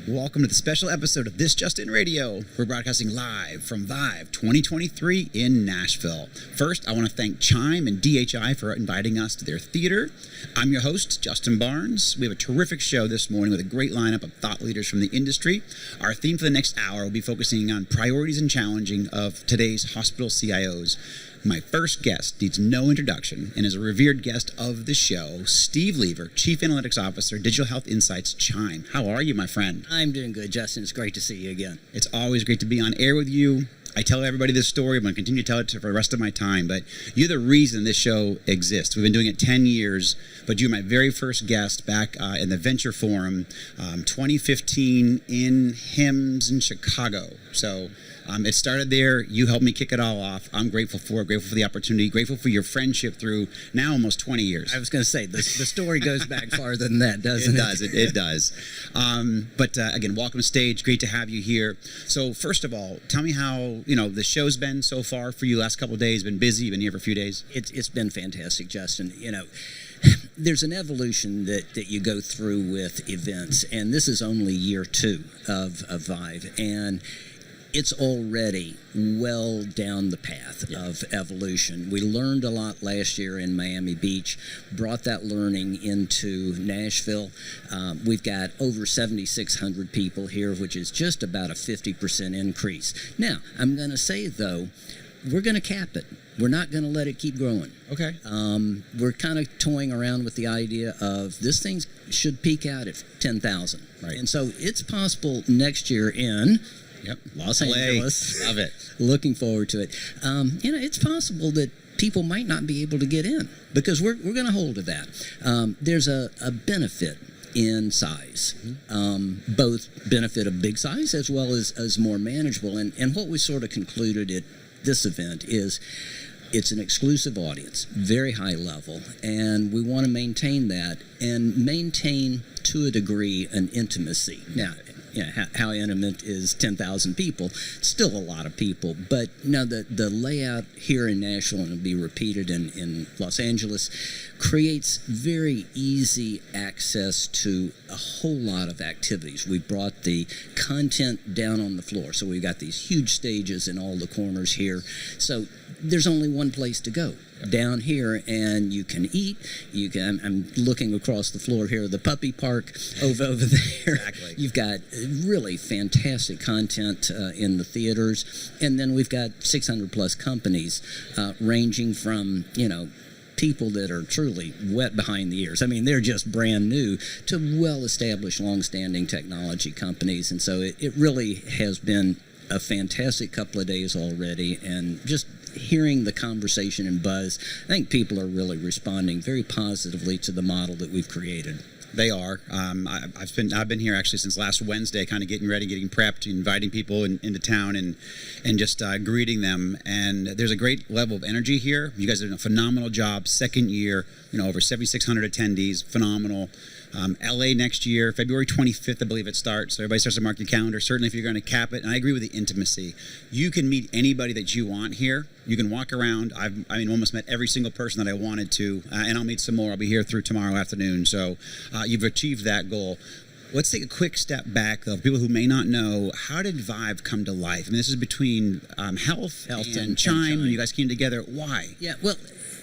Welcome to the special episode of This Just In Radio. We're broadcasting live from ViVE 2023 in Nashville. First, I want to thank CHIME and DHI for inviting us to their theater. I'm your host, Justin Barnes. We have a terrific show this morning with a great lineup of thought leaders from the industry. Our theme for the next hour will be focusing on priorities and challenging of today's hospital CIOs. My first guest needs no introduction and is a revered guest of the show, Steve Lieber, Chief Analytics Officer, Digital Health Insights, CHIME. How are you, my friend? I'm doing good, Justin. It's great to see you again. It's always great to be on air with you. I tell everybody this story. I'm going to continue to tell it for the rest of my time, but you're the reason this show exists. We've been doing it 10 years, but you're my very first guest back in the Venture Forum, 2015 in HIMSS in Chicago. So it started there. You helped me kick it all off. I'm grateful for it, grateful for the opportunity, grateful for your friendship through now almost 20 years. I was going to say, the story goes back farther than that, doesn't it? It does. But again, welcome to stage. Great to have you here. So first of all, tell me how, the show's been so far for you last couple of days. Been busy. You've been here for a few days. It's been fantastic, Justin. There's an evolution that you go through with events, and this is only year 2 of ViVE, and it's already well down the path of evolution. We learned a lot last year in Miami Beach, brought that learning into Nashville. We've got over 7,600 people here, which is just about a 50% increase. Now, I'm going to say, though, we're going to cap it. We're not going to let it keep growing. Okay. We're kind of toying around with the idea of this thing should peak out at 10,000. Right. And so it's possible next year in Los LA. Angeles. Love it. Looking forward to it. It's possible that people might not be able to get in because we're going to hold to that. There's a benefit in size, both benefit of big size as well as more manageable. And what we sort of concluded at this event is it's an exclusive audience, very high level, and we want to maintain that and maintain to a degree an intimacy. Now, how intimate is 10,000 people? Still a lot of people, but the layout here in Nashville, and it'll be repeated in Los Angeles, creates very easy access to a whole lot of activities. We brought the content down on the floor, so we've got these huge stages in all the corners here. So there's only one place to go. Down here, and you can eat. I'm looking across the floor here, the puppy park over there. Exactly. You've got really fantastic content in the theaters, and then we've got 600 plus companies ranging from people that are truly wet behind the ears. I mean, they're just brand new to well-established, long-standing technology companies, and so it really has been a fantastic couple of days already, and just hearing the conversation and buzz, I think people are really responding very positively to the model that we've created. They are. I've been here actually since last Wednesday, kind of getting ready, getting prepped, inviting people into town, and just greeting them. And there's a great level of energy here. You guys are doing a phenomenal job. Second year, over 7,600 attendees. Phenomenal. LA next year, February 25th, I believe it starts. So everybody starts to mark your calendar. Certainly, if you're going to cap it, and I agree with the intimacy. You can meet anybody that you want here. You can walk around. I've almost met every single person that I wanted to, and I'll meet some more. I'll be here through tomorrow afternoon. So you've achieved that goal. Let's take a quick step back, though. For people who may not know, how did ViVE come to life? I mean, this is between health and CHIME, and you guys came together. Why? Yeah, well,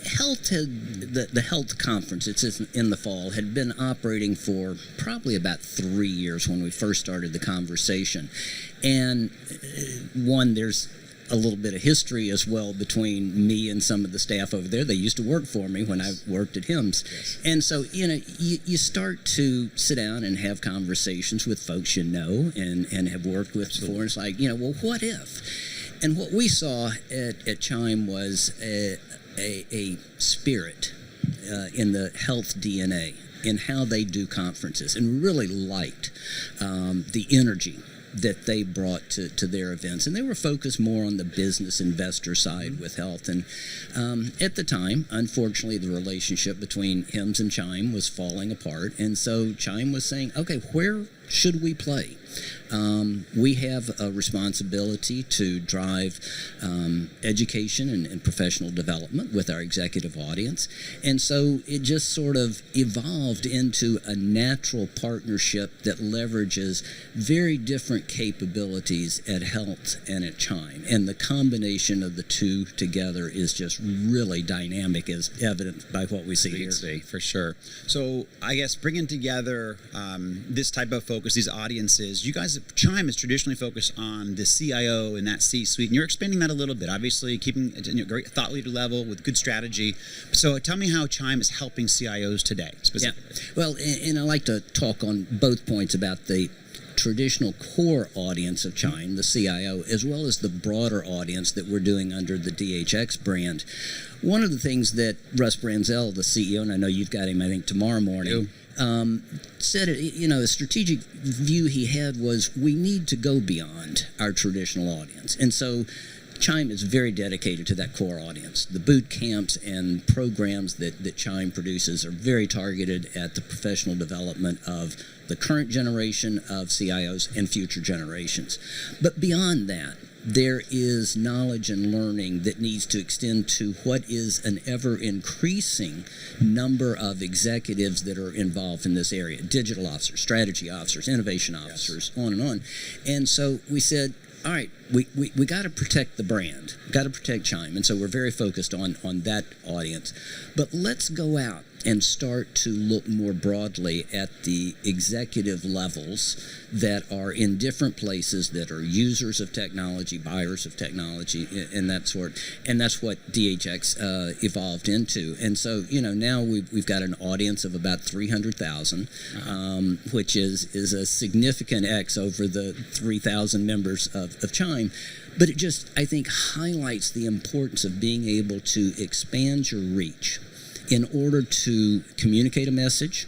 the health conference, it's in the fall, had been operating for probably about 3 years when we first started the conversation. And there's a little bit of history as well between me and some of the staff over there. They used to work for me when I worked at HIMSS. Yes. And so, you start to sit down and have conversations with folks and have worked with before. And it's like, well, what if? And what we saw at CHIME was a spirit in the health DNA in how they do conferences, and really liked the energy that they brought to their events. And they were focused more on the business investor side with health. And at the time, unfortunately, the relationship between HIMSS and CHIME was falling apart. And so CHIME was saying, okay, where should we play? We have a responsibility to drive education and professional development with our executive audience. And so it just sort of evolved into a natural partnership that leverages very different capabilities at Health and at CHIME. And the combination of the two together is just really dynamic, as evident by what we see here. For sure. So I guess bringing together this type of focus, these audiences, you guys, CHIME is traditionally focused on the CIO and that C-suite, and you're expanding that a little bit, obviously keeping a great thought leader level with good strategy. So tell me how CHIME is helping CIOs today, specifically. Yeah. Well, and I like to talk on both points about the traditional core audience of CHIME, the CIO, as well as the broader audience that we're doing under the DHX brand. One of the things that Russ Branzell, the CEO, and I know you've got him, I think, tomorrow morning, said, a strategic view he had was we need to go beyond our traditional audience. And so CHIME is very dedicated to that core audience. The boot camps and programs that CHIME produces are very targeted at the professional development of the current generation of CIOs and future generations. But beyond that, there is knowledge and learning that needs to extend to what is an ever-increasing number of executives that are involved in this area. Digital officers, strategy officers, innovation officers, on and on. And so we said, all right, we got to protect the brand, got to protect CHIME, and so we're very focused on that audience. But let's go out and start to look more broadly at the executive levels that are in different places, that are users of technology, buyers of technology, and that sort. And that's what DHX evolved into. And so, now we've got an audience of about 300,000, which is a significant X over the 3,000 members of CHIME. But it just, I think, highlights the importance of being able to expand your reach in order to communicate a message,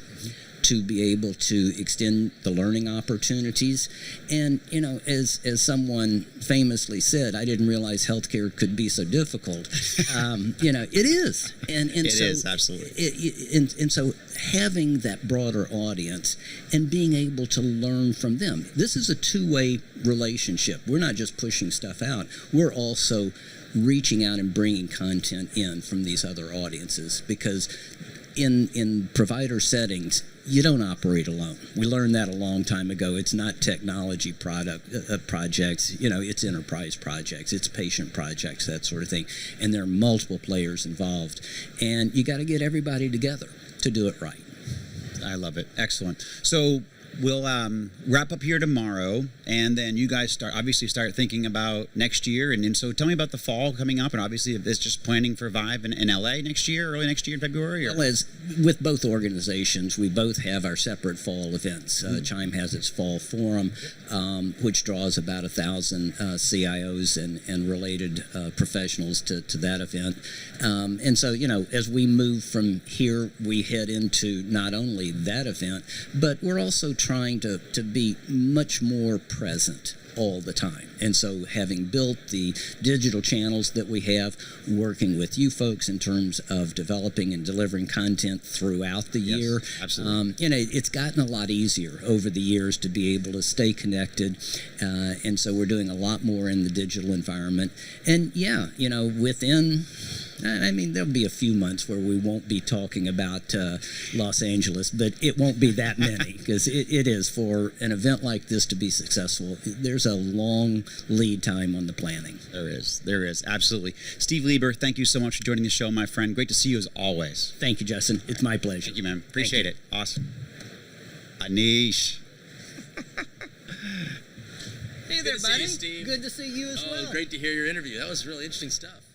to be able to extend the learning opportunities. And, as someone famously said, I didn't realize healthcare could be so difficult. It is. And it so is, absolutely. And so having that broader audience and being able to learn from them. This is a two-way relationship. We're not just pushing stuff out. We're also reaching out and bringing content in from these other audiences, because in provider settings, you don't operate alone. We learned that a long time ago. It's not technology projects, it's enterprise projects, it's patient projects, that sort of thing. And there are multiple players involved. And you got to get everybody together to do it right. I love it. Excellent. So we'll wrap up here tomorrow, and then you guys start thinking about next year. And so tell me about the fall coming up, and obviously it's just planning for ViVE in LA next year, early next year in February? Or? Well, as with both organizations, we both have our separate fall events. CHIME has its fall forum, which draws about 1,000 CIOs and related professionals to that event. And so, as we move from here, we head into not only that event, but we're also trying to be much more present all the time. And so having built the digital channels that we have, working with you folks in terms of developing and delivering content throughout the year, absolutely. It's gotten a lot easier over the years to be able to stay connected. And so we're doing a lot more in the digital environment. And within, there'll be a few months where we won't be talking about Los Angeles, but it won't be that many, because it is, for an event like this to be successful, there's a long lead time on the planning. There is, absolutely. Steve Lieber, thank you so much for joining the show, my friend. Great to see you as always. Thank you, Justin. It's my pleasure. Thank you, man. Appreciate it. Awesome. Aneesh. Hey there, buddy. Steve. Good to see you as well. Great to hear your interview. That was really interesting stuff.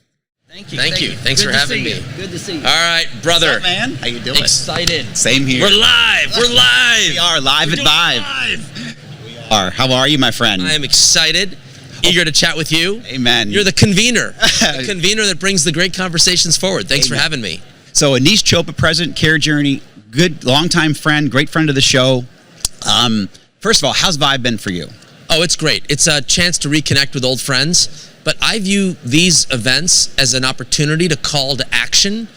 Thank you. Thank you. Thanks for having me. Good to see you. All right, brother. What's up, man? How you doing? Excited. Same here. We're live. We're live. We are live at ViVE. We are. How are you, my friend? I am excited. Eager to chat with you. Amen. You're the convener. The convener that brings the great conversations forward. Thanks for having me. So Aneesh Chopra, President, CareJourney, good longtime friend, great friend of the show. First of all, how's ViVE been for you? Oh, it's great. It's a chance to reconnect with old friends, but I view these events as an opportunity to call to action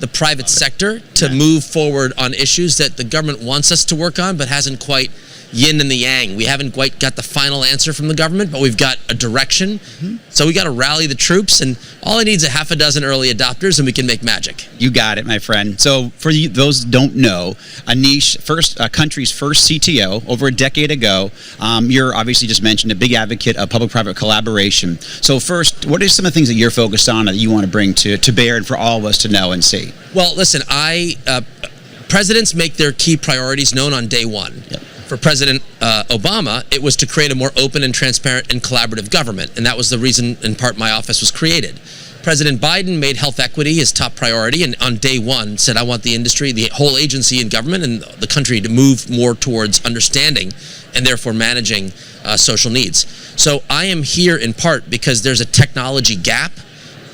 the private sector to move forward on issues that the government wants us to work on, but hasn't quite yin and the yang. We haven't quite got the final answer from the government, but we've got a direction. So we got to rally the troops, and all I need is a half a dozen early adopters, and we can make magic. You got it, my friend. So for those who don't know, Aneesh, country's first CTO over a decade ago. You're obviously just mentioned a big advocate of public-private collaboration. So first, what are some of the things that you're focused on that you want to bring to bear and for all of us to know and see? Well, listen, presidents make their key priorities known on day one. Yep. For President Obama, it was to create a more open and transparent and collaborative government, and that was the reason, in part, my office was created. President Biden made health equity his top priority, and on day one said, I want the industry, the whole agency and government and the country to move more towards understanding and therefore managing social needs. So I am here in part because there's a technology gap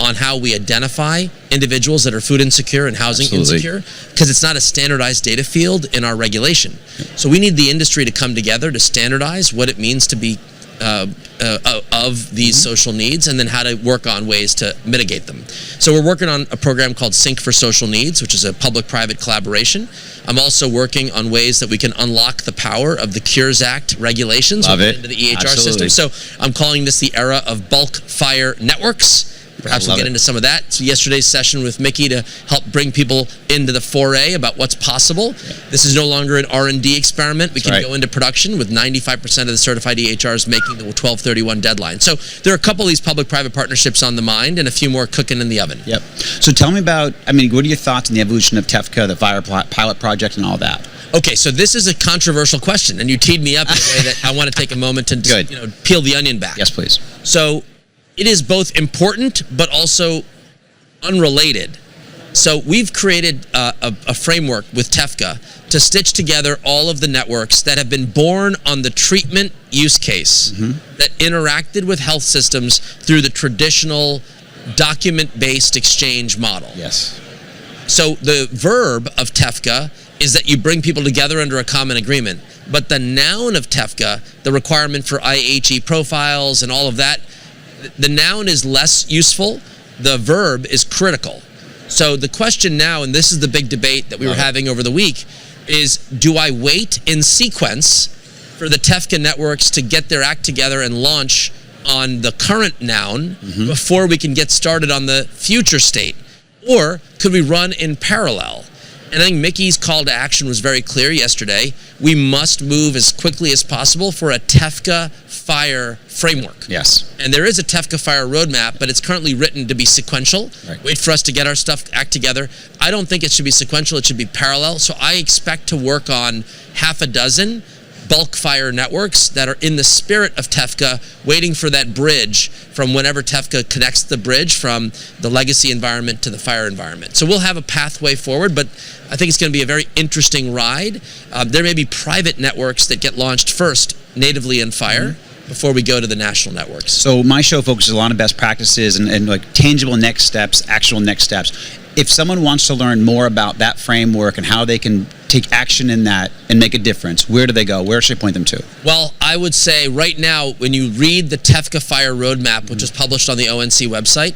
on how we identify individuals that are food insecure and housing insecure, because it's not a standardized data field in our regulation. So we need the industry to come together to standardize what it means to be of these social needs, and then how to work on ways to mitigate them. So we're working on a program called Sync for Social Needs, which is a public-private collaboration. I'm also working on ways that we can unlock the power of the Cures Act regulations into the EHR system. So I'm calling this the era of bulk fire networks. Perhaps we'll get into some of that. So yesterday's session with Micky to help bring people into the foray about what's possible. This is no longer an R&D experiment. We can go into production with 95% of the certified EHRs making the 12/31 deadline. So there are a couple of these public-private partnerships on the mind and a few more cooking in the oven. Yep. So tell me about, what are your thoughts on the evolution of TEFCA, the fire pilot project, and all that? Okay, so this is a controversial question, and you teed me up in a way that I want to take a moment to peel the onion back. Yes, please. So it is both important but also unrelated. So we've created a framework with TEFCA to stitch together all of the networks that have been born on the treatment use case that interacted with health systems through the traditional document-based exchange model. Yes. So the verb of TEFCA is that you bring people together under a common agreement. But the noun of TEFCA, the requirement for IHE profiles and all of that, the noun is less useful. The verb is critical. So the question now, and this is the big debate that we were having over the week, is do I wait in sequence for the TEFCA networks to get their act together and launch on the current noun before we can get started on the future state? Or could we run in parallel? And I think Micky's call to action was very clear yesterday. We must move as quickly as possible for a TEFCA FIRE framework. Yes. And there is a TEFCA FIRE roadmap, but it's currently written to be sequential. Wait for us to get our act together. I don't think it should be sequential. It should be parallel. So I expect to work on half a dozen bulk fire networks that are in the spirit of TEFCA, waiting for that bridge from whenever TEFCA connects the bridge from the legacy environment to the fire environment. So we'll have a pathway forward, but I think it's going to be a very interesting ride. There may be private networks that get launched first natively in fire before we go to the national networks. So my show focuses a lot on best practices and like tangible next steps, actual next steps. If someone wants to learn more about that framework and how they can take action in that and make a difference, where do they go? Where should I point them to? Well, I would say right now, when you read the TEFCA FIRE roadmap, which is published on the ONC website,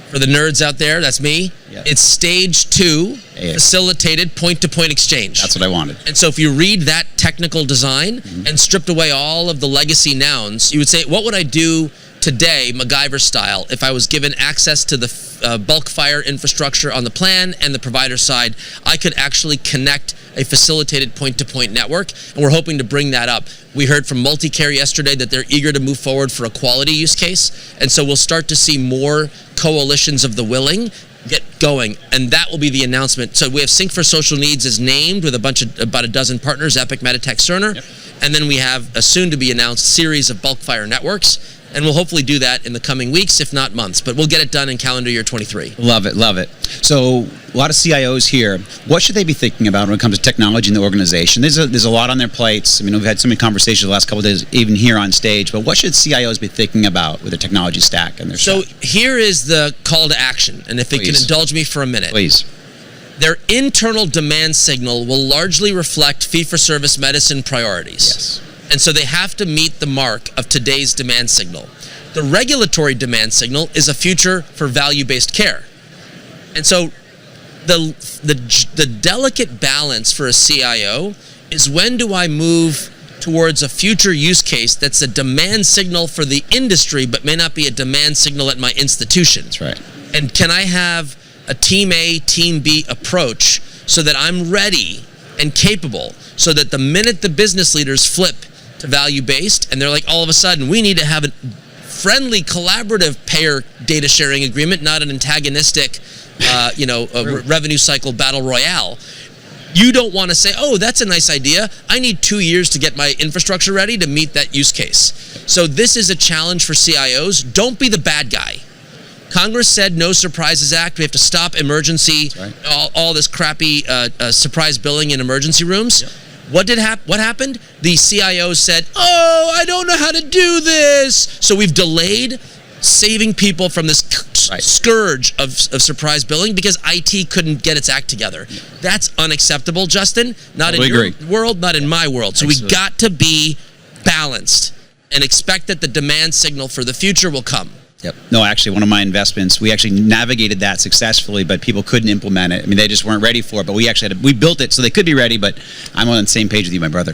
for the nerds out there, that's me, it's stage 2, facilitated point-to-point exchange. That's what I wanted. And so if you read that technical design and stripped away all of the legacy nouns, you would say, what would I do today, MacGyver style, if I was given access to the bulk fire infrastructure on the plan and the provider side? I could actually connect a facilitated point-to-point network, and we're hoping to bring that up. We heard from Multicare yesterday that they're eager to move forward for a quality use case, and so we'll start to see more coalitions of the willing get going, and that will be the announcement. So we have Sync for Social Needs is named with about a dozen partners, Epic, Meditech, Cerner, and then we have a soon-to-be-announced series of bulk fire networks, and we'll hopefully do that in the coming weeks, if not months. But we'll get it done in calendar year 23. Love it, love it. So a lot of CIOs here, what should they be thinking about when it comes to technology in the organization? There's a lot on their plates. I mean, we've had so many conversations the last couple of days, even here on stage. But what should CIOs be thinking about with their technology stack and their So here is the call to action. And if you can indulge me for a minute. Please. Their internal demand signal will largely reflect fee-for-service medicine priorities. Yes. And so they have to meet the mark of today's demand signal. The regulatory demand signal is a future for value-based care. And so the delicate balance for a CIO is when do I move towards a future use case that's a demand signal for the industry but may not be a demand signal at my institution. That's right. And can I have a team A, team B approach so that I'm ready and capable so that the minute the business leaders flip to value-based and they're like, all of a sudden, we need to have a friendly, collaborative payer data sharing agreement, not an antagonistic, revenue cycle battle royale. You don't want to say, oh, that's a nice idea. I need 2 years to get my infrastructure ready to meet that use case. So this is a challenge for CIOs. Don't be the bad guy. Congress said No Surprises Act. We have to stop emergency, all this crappy surprise billing in emergency rooms. Yep. What happened? The CIOs said, oh, I don't know how to do this. So we've delayed saving people from this scourge of surprise billing because IT couldn't get its act together. That's unacceptable, Justin. Not in your world, not in my world. So we've got to be balanced and expect that the demand signal for the future will come. Yep. No, actually, one of my investments, we actually navigated that successfully, but people couldn't implement it. I mean, they just weren't ready for it, but we actually we built it so they could be ready, but I'm on the same page with you, my brother.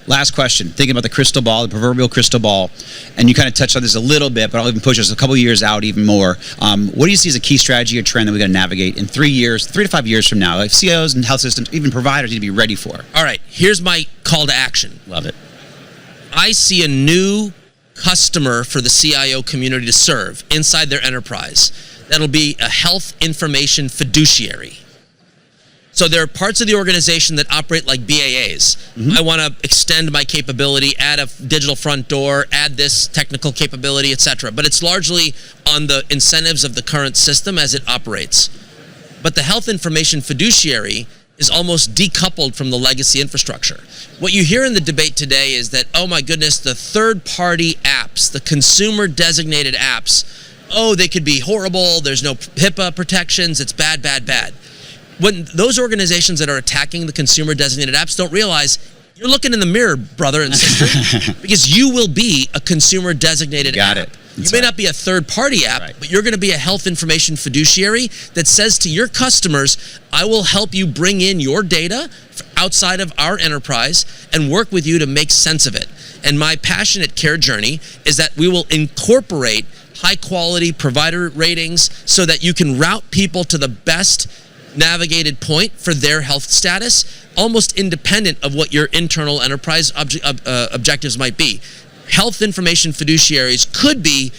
Last question, thinking about the crystal ball, the proverbial crystal ball, and you kind of touched on this a little bit, but I'll even push us a couple of years out even more. What do you see as a key strategy or trend that we got to navigate in 3 to 5 years from now? Like CIOs and health systems, even providers need to be ready for. All right, here's my call to action. Love it. I see a new customer for the CIO community to serve inside their enterprise. That'll be a health information fiduciary. So there are parts of the organization that operate like BAAs. I want to extend my capability, add a digital front door, add this technical capability, etc. But it's largely on the incentives of the current system as it operates. But the health information fiduciary is almost decoupled from the legacy infrastructure. What you hear in the debate today is that, oh my goodness, the third-party apps, the consumer-designated apps, oh, they could be horrible, there's no HIPAA protections, it's bad, bad, bad. When those organizations that are attacking the consumer-designated apps don't realize, you're looking in the mirror, brother and sister, because you will be a consumer-designated app. Got it. You may not be a third-party app, but you're going to be a health information fiduciary that says to your customers, I will help you bring in your data outside of our enterprise and work with you to make sense of it. And my passion at CareJourney is that we will incorporate high-quality provider ratings so that you can route people to the best navigated point for their health status, almost independent of what your internal enterprise objectives might be. Health information fiduciaries could be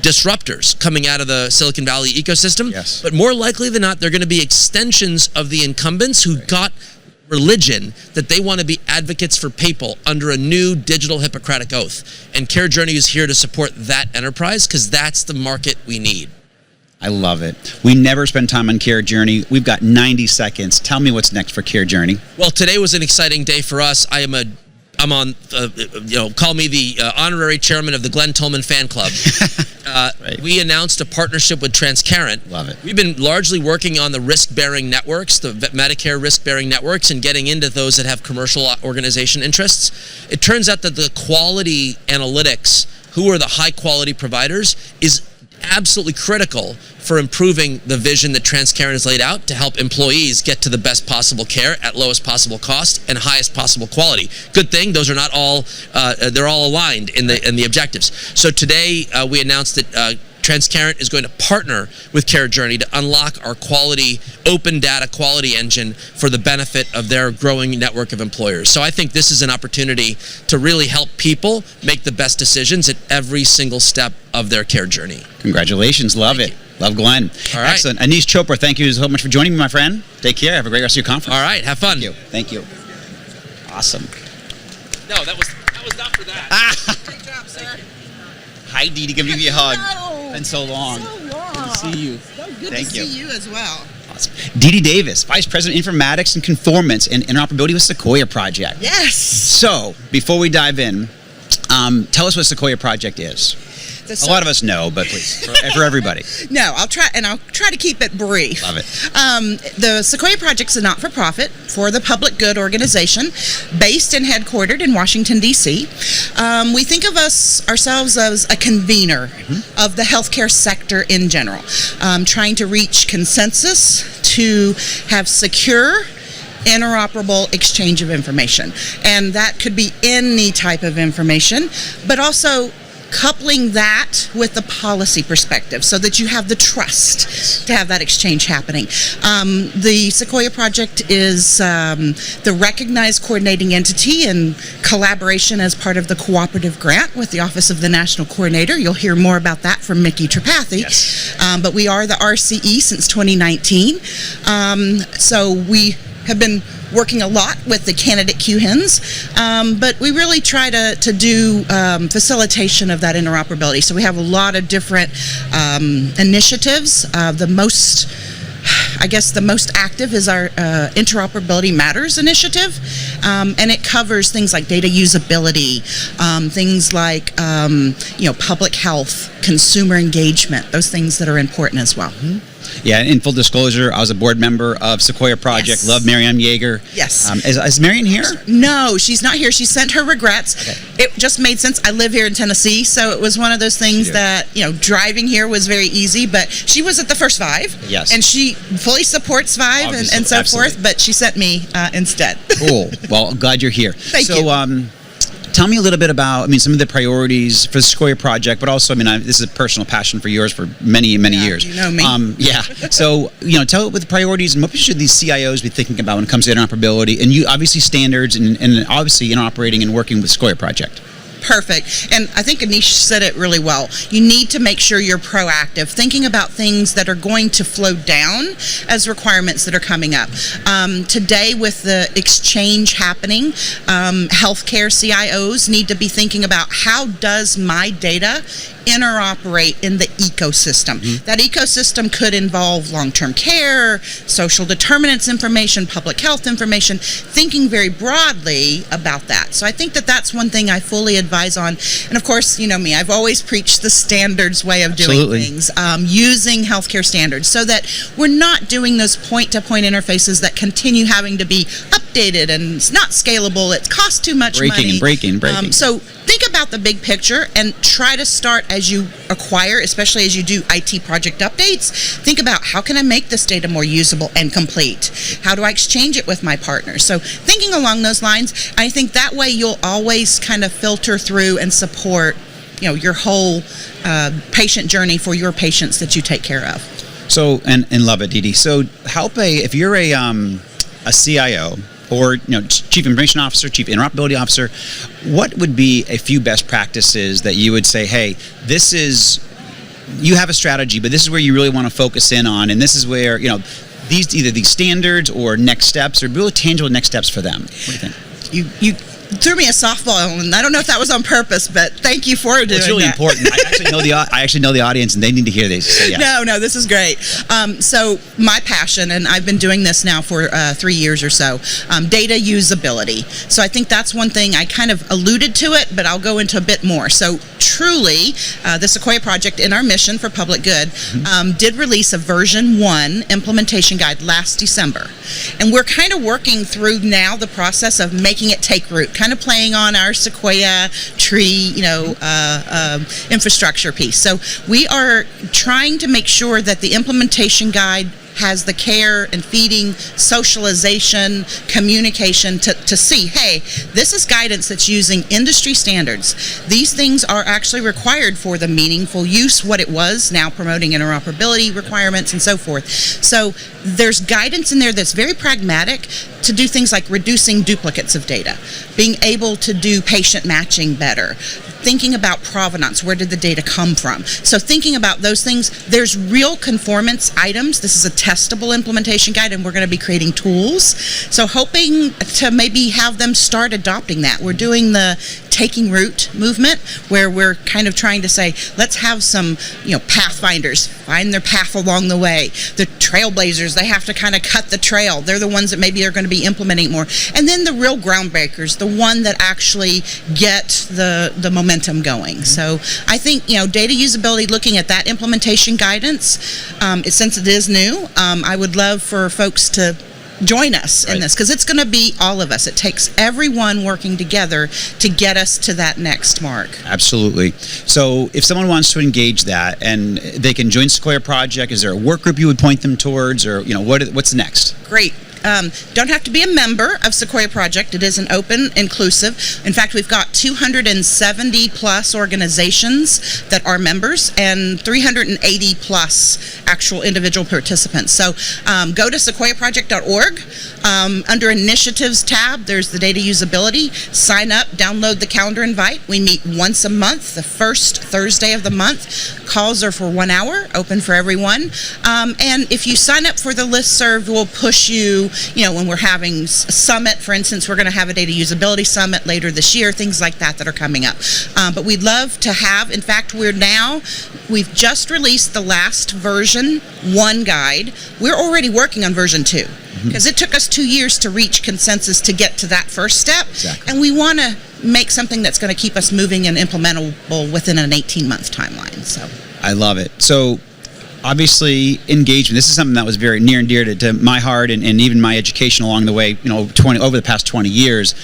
disruptors coming out of the Silicon Valley ecosystem, but more likely than not, they're going to be extensions of the incumbents who got religion that they want to be advocates for people under a new digital Hippocratic oath. And CareJourney is here to support that enterprise because that's the market we need. I love it. We never spend time on CareJourney. We've got 90 seconds. Tell me what's next for CareJourney. Well, today was an exciting day for us. I'm on, call me the honorary chairman of the Glenn Tolman fan club. We announced a partnership with Transcarent. Love it. We've been largely working on the risk-bearing networks, the Medicare risk-bearing networks, and getting into those that have commercial organization interests. It turns out that the quality analytics, who are the high-quality providers, is absolutely critical for improving the vision that Transcarent has laid out to help employees get to the best possible care at lowest possible cost and highest possible quality. Good thing those are not all they're all aligned in the objectives. So today we announced that Transcarent is going to partner with CareJourney to unlock our quality, open data quality engine for the benefit of their growing network of employers. So I think this is an opportunity to really help people make the best decisions at every single step of their care journey. Congratulations. Love it. Love Glenn. All right. Excellent. Aneesh Chopra, thank you so much for joining me, my friend. Take care. Have a great rest of your conference. All right. Have fun. Thank you. Awesome. No, that was not for that. Great job, sir. Hi, Didi. Give me a hug. No. Been so long. Good to see you. So good Thank to you. see you as well. Awesome. Didi Davis, Vice President Informatics and Conformance and Interoperability with Sequoia Project. Yes. So, before we dive in, tell us what Sequoia Project is. A lot of us know, but please, for everybody. No, I'll try to keep it brief. Love it. The Sequoia Project's a not-for-profit for the public good organization based and headquartered in Washington, D.C. We think of ourselves as a convener of the healthcare sector in general, trying to reach consensus to have secure, interoperable exchange of information. And that could be any type of information, but also coupling that with the policy perspective so that you have the trust to have that exchange happening. The Sequoia Project is the recognized coordinating entity in collaboration as part of the cooperative grant with the Office of the National Coordinator. You'll hear more about that from Micky Tripathi. Yes. But we are the RCE since 2019. So we have been working a lot with the candidate QHINs, but we really try to do facilitation of that interoperability. So we have a lot of different initiatives. The most active is our Interoperability Matters initiative, and it covers things like data usability, things like public health, consumer engagement, those things that are important as well. Yeah, in full disclosure, I was a board member of Sequoia Project. Yes. Love Marianne Yeager. Yes. Is Marianne here? No, she's not here. She sent her regrets. Okay. It just made sense. I live here in Tennessee, so it was one of those things that, driving here was very easy, but she was at the first ViVE. Yes. And she fully supports ViVE and so forth, but she sent me instead. Cool. Well, glad you're here. Thank you. Tell me a little bit about, some of the priorities for the Sequoia Project, but also, this is a personal passion for yours for many, many years. You know me. So, tell what the priorities and what should these CIOs be thinking about when it comes to interoperability, and you obviously standards and obviously interoperating and working with Sequoia Project. Perfect. And I think Aneesh said it really well. You need to make sure you're proactive, thinking about things that are going to flow down as requirements that are coming up. Today, with the exchange happening, healthcare CIOs need to be thinking about how does my data interoperate in the ecosystem. That ecosystem could involve long-term care, social determinants information, public health information, thinking very broadly about that. So I think that that's one thing I fully advise on. And of course, you know me, I've always preached the standards way of doing things, using healthcare standards so that we're not doing those point-to-point interfaces that continue having to be updated and it's not scalable, it costs too much money. Breaking. So think about the big picture and try to start as you acquire, especially as you do IT project updates. Think about how can I make this data more usable and complete? How do I exchange it with my partners? So thinking along those lines, I think that way you'll always kind of filter through and support, your whole patient journey for your patients that you take care of. So, and love it, Didi. So if you're a CIO, or Chief Information Officer, Chief Interoperability Officer, what would be a few best practices that you would say, hey, you have a strategy, but this is where you really want to focus in on, and this is where, these standards or next steps, or really tangible next steps for them. What do you think? You threw me a softball, and I don't know if that was on purpose, but thank you for doing that. It's really important. I actually know the audience, and they need to hear these. So yeah. No, this is great. So my passion, and I've been doing this now for 3 years or so, data usability. So I think that's one thing I kind of alluded to it, but I'll go into a bit more. So truly, the Sequoia Project, in our mission for public good, did release a version 1 implementation guide last December. And we're kind of working through now the process of making it take root, kind of playing on our Sequoia tree, infrastructure piece. So we are trying to make sure that the implementation guide has the care and feeding, socialization, communication to see, hey, this is guidance that's using industry standards. These things are actually required for the meaningful use, what it was, now promoting interoperability requirements and so forth. So there's guidance in there that's very pragmatic to do things like reducing duplicates of data, being able to do patient matching better, thinking about provenance, where did the data come from? So thinking about those things, there's real conformance items. This is a testable implementation guide, and we're going to be creating tools. So hoping to maybe have them start adopting that. We're doing the taking root movement, where we're kind of trying to say, let's have some, pathfinders find their path along the way. The trailblazers, they have to kind of cut the trail. They're the ones that maybe are going to be implementing more. And then the real groundbreakers, the one that actually get the momentum going. So I think, data usability, looking at that implementation guidance, since it is new, I would love for folks to join us in this, because it's going to be all of us. It takes everyone working together to get us to that next mark. Absolutely. So if someone wants to engage that and they can join Sequoia Project, is there a work group you would point them towards, or what's next? Great. Don't have to be a member of Sequoia Project. It is an open, inclusive. In fact, we've got 270 plus organizations that are members and 380 plus actual individual participants. So go to sequoiaproject.org. Under Initiatives tab, there's the data usability. Sign up, download the calendar invite. We meet once a month, the first Thursday of the month. Calls are for 1 hour, open for everyone. And if you sign up for the listserv, we'll push you, when we're having a summit, for instance, we're going to have a data usability summit later this year, things like that are coming up. But we'd love to have, in fact, we've just released the last version 1 guide. We're already working on version 2. Because it took us 2 years to reach consensus to get to that first step. Exactly. And we want to make something that's going to keep us moving and implementable within an 18-month timeline. So I love it. So obviously, engagement. This is something that was very near and dear to my heart and even my education along the way, over the past 20 years.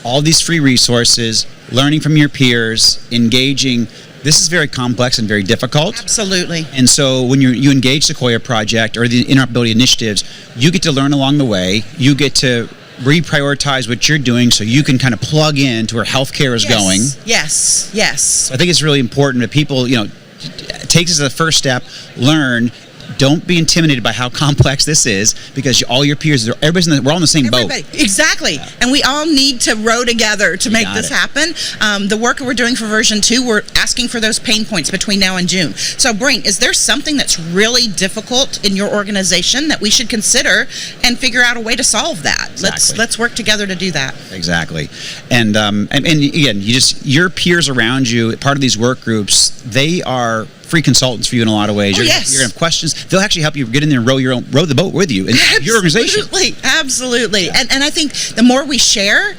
All these free resources, learning from your peers, engaging. This is very complex and very difficult. Absolutely. And so when you engage Sequoia Project or the interoperability initiatives, you get to learn along the way. You get to reprioritize what you're doing so you can kind of plug in to where healthcare is going. Yes. So I think it's really important that people, take this as a first step, learn. Don't be intimidated by how complex this is, because all your peers, we're all in the same boat. Exactly. Yeah. And we all need to row together to make this happen. The work that we're doing for version 2, we're asking for those pain points between now and June. So, Brain, is there something that's really difficult in your organization that we should consider and figure out a way to solve that? Exactly. Let's work together to do that. Exactly. And again, your peers around you, part of these work groups, they are free consultants for you in a lot of ways. You're going to have questions. They'll actually help you get in there and row the boat with you in your organization. Absolutely. Yeah. And I think the more we share,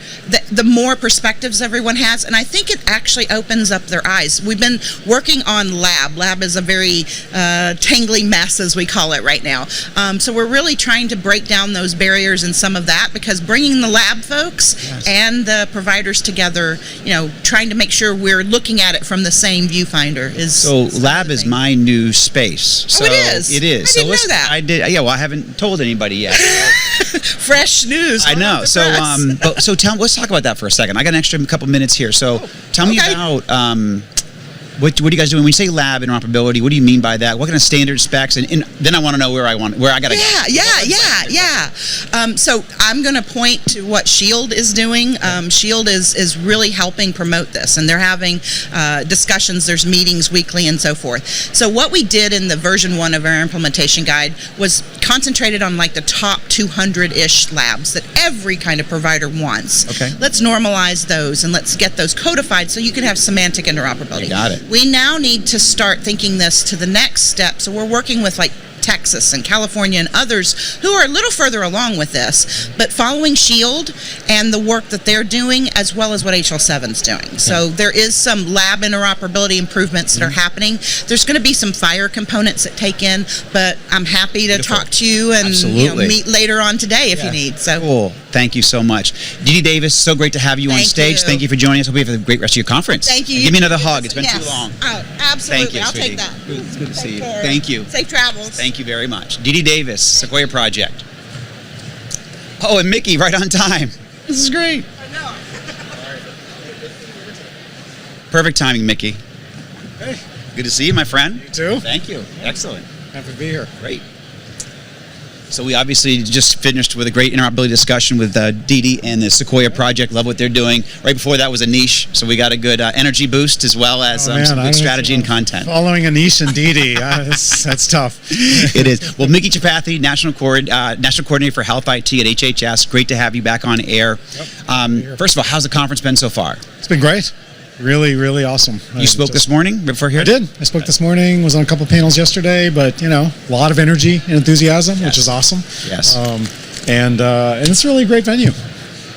the more perspectives everyone has. And I think it actually opens up their eyes. We've been working on Lab. Lab is a very tangly mess, as we call it right now. So we're really trying to break down those barriers and some of that, because bringing the lab folks and the providers together, trying to make sure we're looking at it from the same viewfinder is... So Lab is my new space. So it is? It is. I didn't know that. I did. Yeah, well, I haven't told anybody yet. Fresh news. I know. So, let's talk about that for a second. I got an extra couple minutes here. So tell me about... What are you guys doing? When you say lab interoperability, what do you mean by that? What kind of standard specs? And then I want to know where I got to go. Yeah. So I'm going to point to what Shield is doing. Shield is really helping promote this, and they're having discussions. There's meetings weekly and so forth. So what we did in the version 1 of our implementation guide was concentrated on like the top 200-ish labs that every kind of provider wants. Okay. Let's normalize those and let's get those codified so you can have semantic interoperability. I got it. We now need to start thinking this to the next step. So we're working with like Texas and California and others who are a little further along with this, but following Shield and the work that they're doing, as well as what HL7's doing. So there is some lab interoperability improvements that are happening. There's going to be some FHIR components that take in, but I'm happy to talk to you and meet later on today if you need. So cool. Thank you so much. Didi Davis, so great to have you on stage. Thank you for joining us. Hope you have a great rest of your conference. Thank you. Give me another hug. It's been too long. Absolutely. Thank you, I'll sweetie. take that. It's good to see you. Care. Thank you. Safe travels. Thank you very much. Didi Davis, Sequoia Project. Oh, and Micky, right on time. This is great. I know. Perfect timing, Micky. Hey. Good to see you, my friend. You too. Thank you. Excellent. Happy to be here. Great. So we obviously just finished with a great interoperability discussion with Didi and the Sequoia project. Love what they're doing. Right before that was Aneesh, so we got a good energy boost as well as some good strategy and content. Following Aneesh and Didi, that's tough. It is. Well, Micky Tripathi, National Coordinator for Health IT at HHS. Great to have you back on air. Yep. First of all, how's the conference been so far? It's been great. Really, really awesome. You spoke this morning before here? I did. I spoke this morning, was on a couple panels yesterday, but, a lot of energy and enthusiasm, which is awesome. Yes. And it's a really great venue.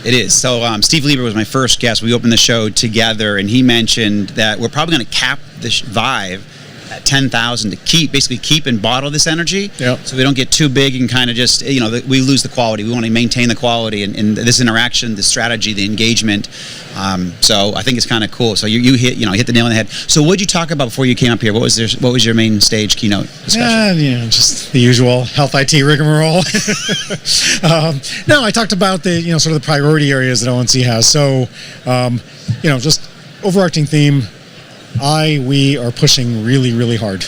It is. So Steve Lieber was my first guest. We opened the show together, and he mentioned that we're probably going to cap the ViVE at 10,000 to basically keep and bottle this energy. Yep. So we don't get too big and kind of just, we lose the quality. We want to maintain the quality and this interaction, the strategy, the engagement. So I think it's kind of cool. So you hit the nail on the head. So what did you talk about before you came up here? What was your main stage keynote discussion? Just the usual health IT rigmarole. No, I talked about the, sort of the priority areas that ONC has. So, just overarching theme, we are pushing really, really hard.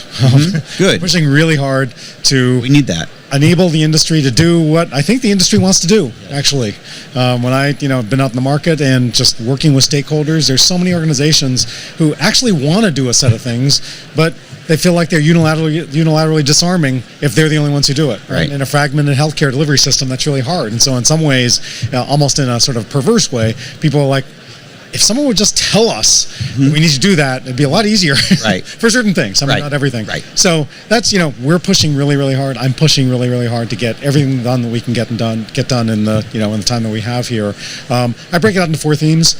Good. Pushing really hard to we need that. Enable the industry to do what I think the industry wants to do, actually. When I've been out in the market and just working with stakeholders, there's so many organizations who actually want to do a set of things, but they feel like they're unilaterally disarming if they're the only ones who do it. Right. In a fragmented healthcare delivery system, that's really hard. And so in some ways, almost in a sort of perverse way, people are like, if someone would just tell us that we need to do that, it'd be a lot easier right. for certain things. I mean, not everything. Right. So that's, we're pushing really, really hard. I'm pushing really, really hard to get everything done that we can get done in the, in the time that we have here. I break it out into 4 themes.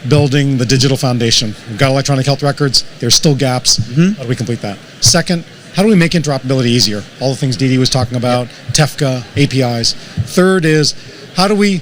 Building the digital foundation. We've got electronic health records. There's still gaps. How do we complete that? Second, how do we make interoperability easier? All the things Didi was talking about, TEFCA, APIs. Third is, how do we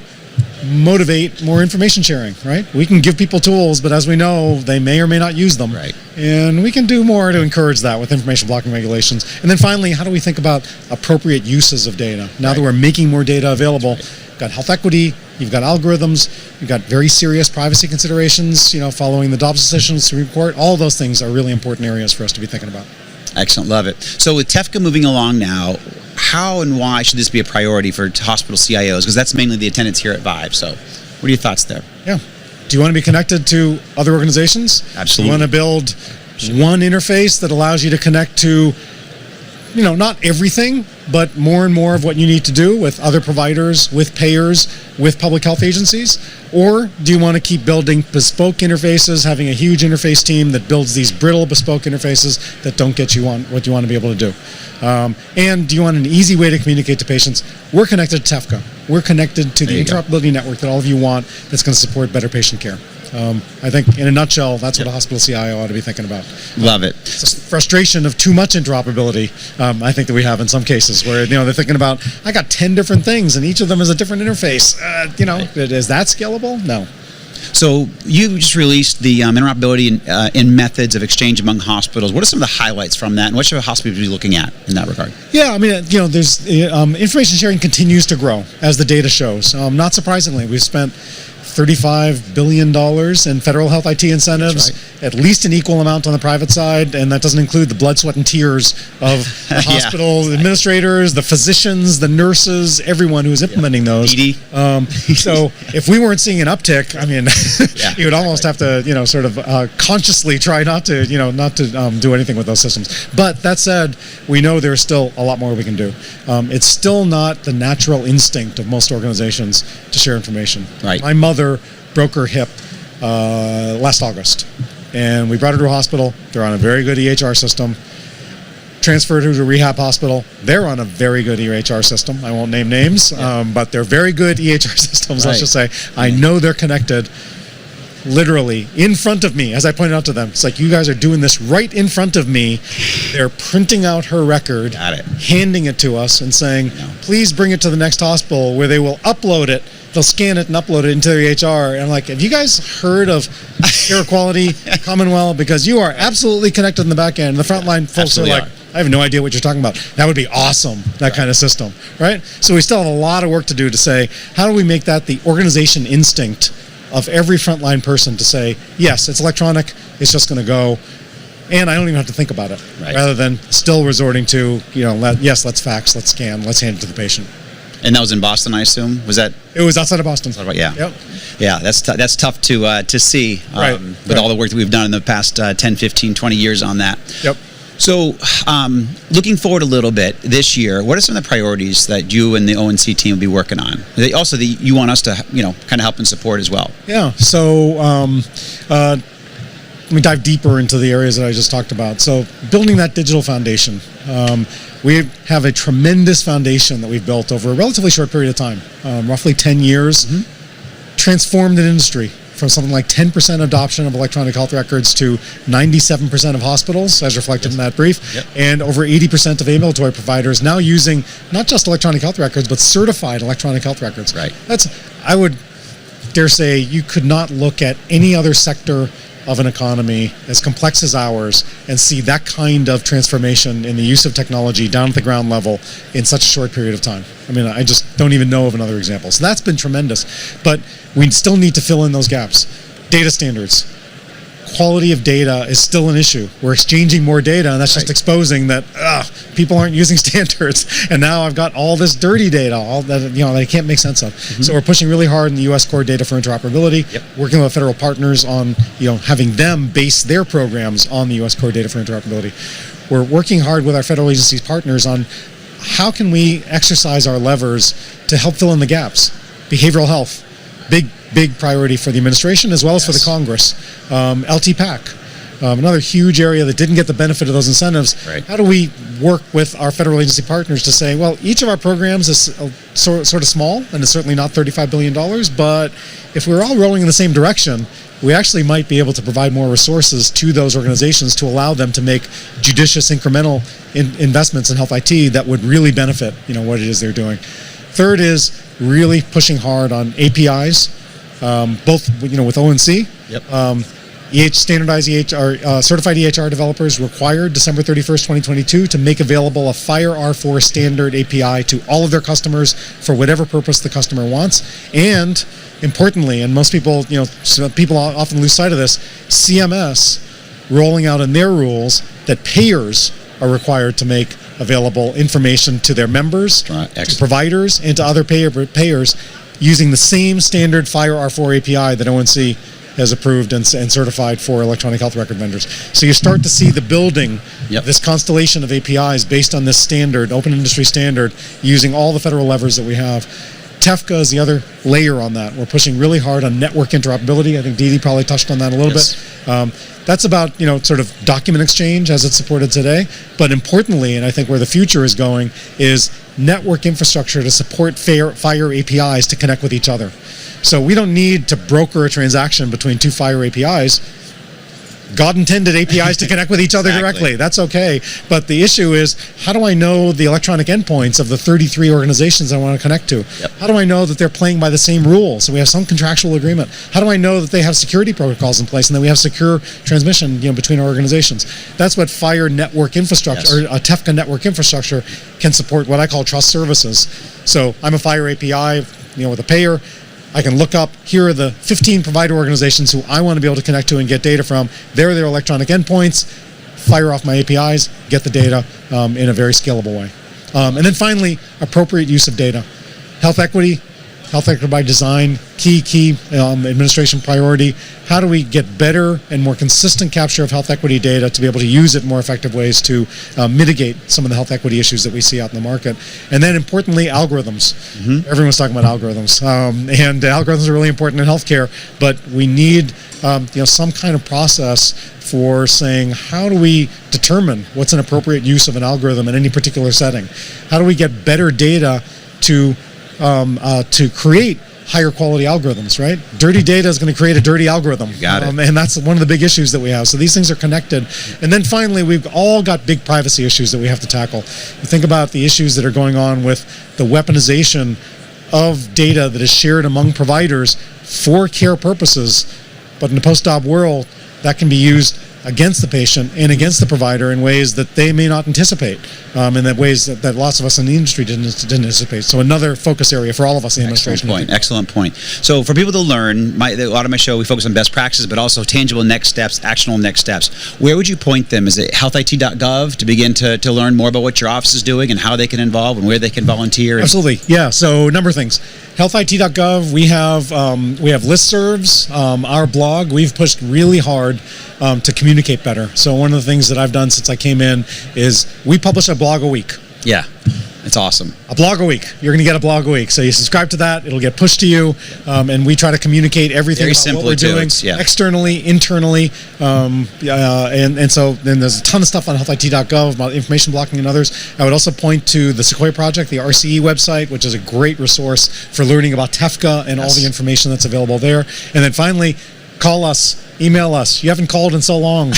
motivate more information sharing, right? We can give people tools, but as we know, they may or may not use them. Right. And we can do more to encourage that with information blocking regulations. And then finally, how do we think about appropriate uses of data? Now that we're making more data available, you've got health equity, you've got algorithms, you've got very serious privacy considerations, following the Dobbs decision, Supreme Court. All those things are really important areas for us to be thinking about. Excellent. Love it. So with TEFCA moving along now, how and why should this be a priority for hospital CIOs? Because that's mainly the attendance here at ViVE. So what are your thoughts there? Yeah. Do you want to be connected to other organizations? Absolutely. You want to build one interface that allows you to connect to, not everything, but more and more of what you need to do with other providers, with payers, with public health agencies? Or do you want to keep building bespoke interfaces, having a huge interface team that builds these brittle bespoke interfaces that don't get you on what you want to be able to do? And do you want an easy way to communicate to patients? We're connected to TEFCA. We're connected to the interoperability network that all of you want that's going to support better patient care. I think, in a nutshell, that's what a hospital CIO ought to be thinking about. Love it. It's a frustration of too much interoperability, I think, that we have in some cases where, they're thinking about, I got 10 different things and each of them is a different interface. Is that scalable? No. So you just released the interoperability in methods of exchange among hospitals. What are some of the highlights from that, and what should a hospital be looking at in that regard? Yeah, I mean, there's information sharing continues to grow as the data shows. Not surprisingly, we've spent $35 billion in federal health IT incentives, at least an equal amount on the private side, and that doesn't include the blood, sweat, and tears of the hospital administrators, the physicians, the nurses, everyone who's implementing those. Didi. So if we weren't seeing an uptick, I mean, you would almost have to, sort of consciously try not to do anything with those systems. But that said, we know there's still a lot more we can do. It's still not the natural instinct of most organizations to share information. Right. My mother broke her hip last August, and we brought her to a hospital. They're on a very good EHR system. Transferred her to a rehab hospital. They're on a very good EHR system. I won't name names, but they're very good EHR systems, let's just say. I know they're connected literally in front of me, as I pointed out to them. It's like, you guys are doing this right in front of me. They're printing out her record, handing it to us and saying, please bring it to the next hospital where they will upload it. They'll scan it and upload it into their EHR. And I'm like, have you guys heard of care quality, Commonwealth? Because you are absolutely connected in the back end. And the frontline folks are like, I have no idea what you're talking about. That would be awesome, that kind of system, right? So we still have a lot of work to do to say, how do we make that the organization instinct of every frontline person to say, yes, it's electronic, it's just going to go. and I don't even have to think about it, Right. rather than still resorting to, let's fax, let's scan, let's hand it to the patient. And that was in Boston, I assume? Was that? It was outside of Boston. Yeah. Yep. Yeah, that's tough to see Right. with all the work that we've done in the past 10, 15, 20 years on that. Yep. So, looking forward a little bit this year, what are some of the priorities that you and the ONC team will be working on? Also, you want us to, kind of help and support as well. Yeah. So, let me dive deeper into the areas that I just talked about. So, building that digital foundation. We have a tremendous foundation that we've built over a relatively short period of time, roughly 10 years, transformed an industry from something like 10% adoption of electronic health records to 97% of hospitals, as reflected in that brief, and over 80% of ambulatory providers now using not just electronic health records, but certified electronic health records. Right. I would dare say you could not look at any other sector of an economy as complex as ours and see that kind of transformation in the use of technology down at the ground level in such a short period of time. I mean, I just don't even know of another example. So that's been tremendous. But we still need to fill in those gaps. Data standards. Quality of data is still an issue. We're exchanging more data, and that's just exposing that people aren't using standards. And now I've got all this dirty data, all that that I can't make sense of. So we're pushing really hard in the U.S. core data for interoperability. Working with federal partners on having them base their programs on the U.S. core data for interoperability. We're working hard with our federal agencies partners on how can we exercise our levers to help fill in the gaps. Behavioral health, big priority for the administration as well as for the Congress. LTPAC, another huge area that didn't get the benefit of those incentives. Right. How do we work with our federal agency partners to say, well, each of our programs is sort of small, and it's certainly not $35 billion, but if we're all rolling in the same direction, we actually might be able to provide more resources to those organizations to allow them to make judicious incremental investments in health IT that would really benefit what it is they're doing. Third is really pushing hard on APIs, both with ONC. Standardized EHR, certified EHR developers required December 31st, 2022 to make available a FHIR R4 standard API to all of their customers for whatever purpose the customer wants. And importantly, and most people, people often lose sight of this, CMS rolling out in their rules that payers are required to make available information to their members, to providers, and to other payers using the same standard FHIR R4 API that ONC has approved and certified for electronic health record vendors. So you start to see the building, this constellation of APIs based on this standard, open industry standard, using all the federal levers that we have. TEFCA is the other layer on that. We're pushing really hard on network interoperability. I think Didi probably touched on that a little bit. That's about, sort of document exchange as it's supported today. But importantly, and I think where the future is going, is network infrastructure to support FHIR APIs to connect with each other. So we don't need to broker a transaction between two FHIR APIs. God intended APIs to connect with each other directly. That's okay. But the issue is, how do I know the electronic endpoints of the 33 organizations I want to connect to? How do I know that they're playing by the same rules? So we have some contractual agreement. How do I know that they have security protocols in place and that we have secure transmission between our organizations? That's what FHIR network infrastructure, or a TEFCA network infrastructure, can support, what I call trust services. So I'm a FHIR API, with a payer. I can look up, here are the 15 provider organizations who I want to be able to connect to and get data from. There are their electronic endpoints, fire off my APIs, get the data in a very scalable way. And then finally, appropriate use of data. Health equity by design, key administration priority. How do we get better and more consistent capture of health equity data to be able to use it in more effective ways to mitigate some of the health equity issues that we see out in the market? And then importantly, algorithms. Everyone's talking about algorithms. And algorithms are really important in healthcare, but we need some kind of process for saying, how do we determine what's an appropriate use of an algorithm in any particular setting? How do we get better data to create higher quality algorithms, right? Dirty data is going to create a dirty algorithm. Got it. And that's one of the big issues that we have. So these things are connected. And then finally, we've all got big privacy issues that we have to tackle. You think about the issues that are going on with the weaponization of data that is shared among providers for care purposes, but in the post-op world, that can be used against the patient and against the provider in ways that they may not anticipate, and that ways that lots of us in the industry didn't anticipate. So another focus area for all of us in the administration. Excellent point. So for people to learn, a lot of my show, we focus on best practices, but also tangible next steps, actionable next steps. Where would you point them? Is it healthit.gov to begin to learn more about what your office is doing and how they can involve and where they can volunteer? Absolutely. Yeah. So a number of things. Healthit.gov. We have listservs. Our blog. We've pushed really hard to communicate better. So one of the things that I've done since I came in is we publish a blog a week. Yeah. It's awesome. A blog a week. You're going to get a blog a week. So you subscribe to that. It'll get pushed to you. And we try to communicate everything about what we're doing externally, internally. And so then there's a ton of stuff on healthit.gov about information blocking and others. I would also point to the Sequoia project, the RCE website, which is a great resource for learning about TEFCA and all the information that's available there. And then finally, call us, email us. You haven't called in so long.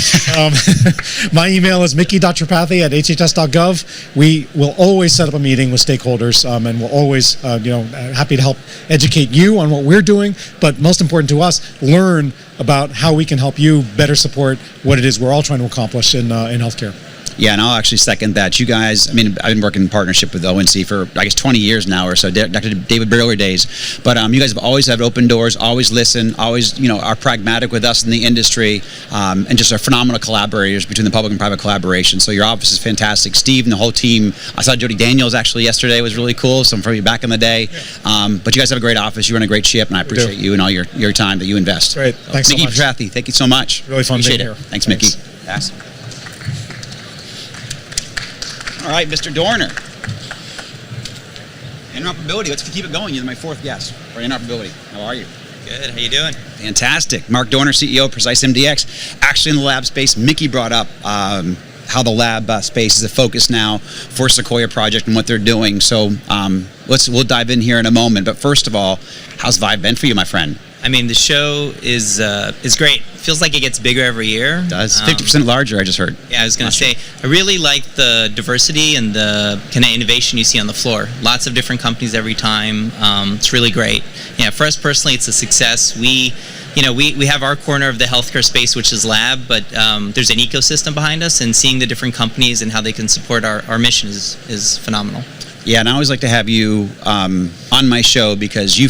My email is micky.tripathi@hhs.gov. We will always set up a meeting with stakeholders, and we'll always, happy to help educate you on what we're doing. But most important to us, learn about how we can help you better support what it is we're all trying to accomplish in healthcare. Yeah, and I'll actually second that. You guys, I've been working in partnership with ONC for, 20 years now or so, Dr. David Brewer days. But you guys have always had open doors, always listen, always, are pragmatic with us in the industry, and just are phenomenal collaborators between the public and private collaboration. So your office is fantastic. Steve and the whole team, I saw Jody Daniels actually yesterday, was really cool, some from you back in the day. But you guys have a great office, you run a great ship, and I appreciate you and all your time that you invest. Great, thanks Micky so much. Tripathi, thank you so much. Really fun appreciate being it. here. Thanks, Micky. Yes. All right, Mr. Dorner. Interoperability, let's keep it going. You're my fourth guest for interoperability. How are you? Good, how you doing? Fantastic. Mark Dorner, CEO of PreciseMDX. Actually in the lab space, Micky brought up how the lab space is a focus now for Sequoia project and what they're doing. So we'll dive in here in a moment. But first of all, how's ViVE been for you, my friend? The show is great. It feels like it gets bigger every year. It does. 50% larger, I just heard. Yeah, I was going to say, I really like the diversity and the kind of innovation you see on the floor. Lots of different companies every time. It's really great. Yeah, for us personally, it's a success. We have our corner of the healthcare space, which is lab, but there's an ecosystem behind us, and seeing the different companies and how they can support our mission is phenomenal. Yeah, and I always like to have you on my show because you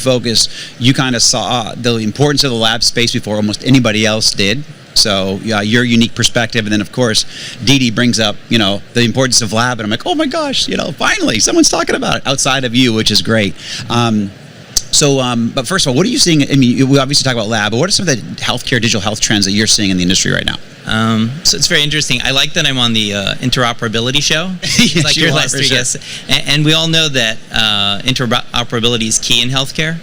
kind of saw the importance of the lab space before almost anybody else did. So your unique perspective, and then of course, Didi brings up the importance of lab, and I'm like, oh my gosh, finally someone's talking about it outside of you, which is great. But first of all, what are you seeing? We obviously talk about lab, but what are some of the healthcare, digital health trends that you're seeing in the industry right now? So it's very interesting. I like that I'm on the interoperability show. Yes, like your last three guests. And we all know that interoperability is key in healthcare,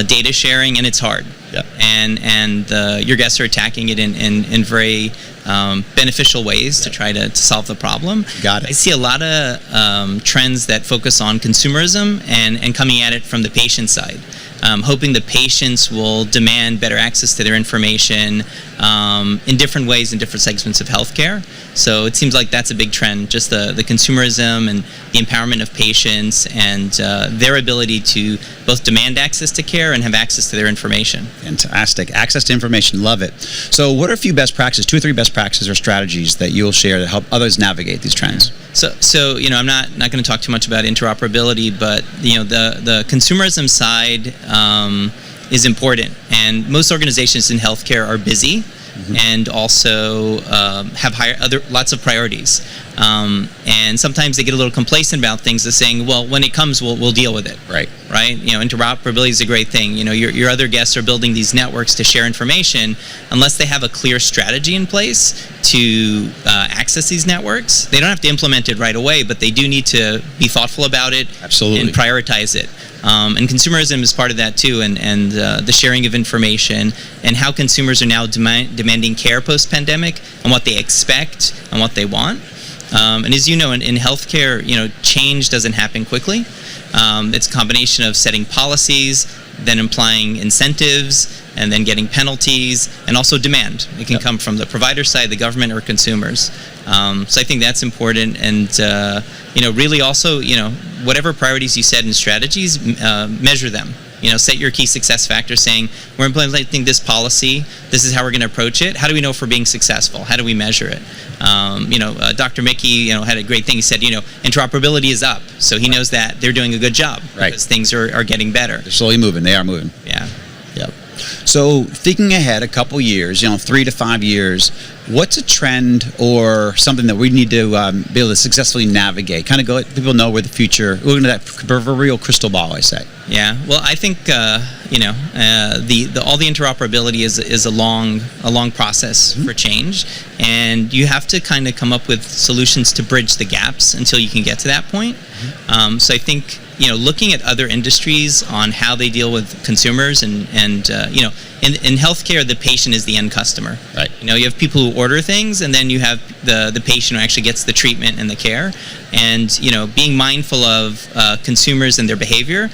data sharing, and it's hard. Yep. And your guests are attacking it in very beneficial ways to try to solve the problem. Got it. I see a lot of trends that focus on consumerism and coming at it from the patient side. Hoping the patients will demand better access to their information in different ways in different segments of healthcare. So it seems like that's a big trend, just the consumerism and the empowerment of patients and their ability to both demand access to care and have access to their information. Fantastic. Access to information. Love it. So what are a few best practices, 2 or 3 best practices or strategies that you'll share to help others navigate these trends? So I'm not going to talk too much about interoperability, but the consumerism side is important, and most organizations in healthcare are busy. Mm-hmm. And also have lots of priorities, and sometimes they get a little complacent about things. They're saying, "Well, when it comes, we'll deal with it." Right. Interoperability is a great thing. Your other guests are building these networks to share information. Unless they have a clear strategy in place to access these networks, they don't have to implement it right away, but they do need to be thoughtful about it. Absolutely. And prioritize it. And consumerism is part of that too, and the sharing of information and how consumers are now demanding care post-pandemic and what they expect and what they want. And as you know, in healthcare, change doesn't happen quickly. It's a combination of setting policies, then applying incentives, and then getting penalties, and also demand. It can come from the provider side, the government, or consumers. So I think that's important, and really also, whatever priorities you set in strategies, measure them. Set your key success factors saying, we're implementing this policy, this is how we're going to approach it. How do we know if we're being successful? How do we measure it? Dr. Micky, had a great thing. He said, interoperability is up. So he knows that they're doing a good job because things are getting better. They're slowly moving. They are moving. Yeah. Yep. So thinking ahead a couple years, 3 to 5 years, what's a trend or something that we need to be able to successfully navigate? Kind of go let people know where the future, look into that proverbial crystal ball, I say. Yeah. Well, I think all the interoperability is a long process for change, and you have to kind of come up with solutions to bridge the gaps until you can get to that point. So I think looking at other industries on how they deal with consumers and in healthcare, the patient is the end customer. Right. You have people who order things, and then you have the patient who actually gets the treatment and the care. And being mindful of consumers and their behavior,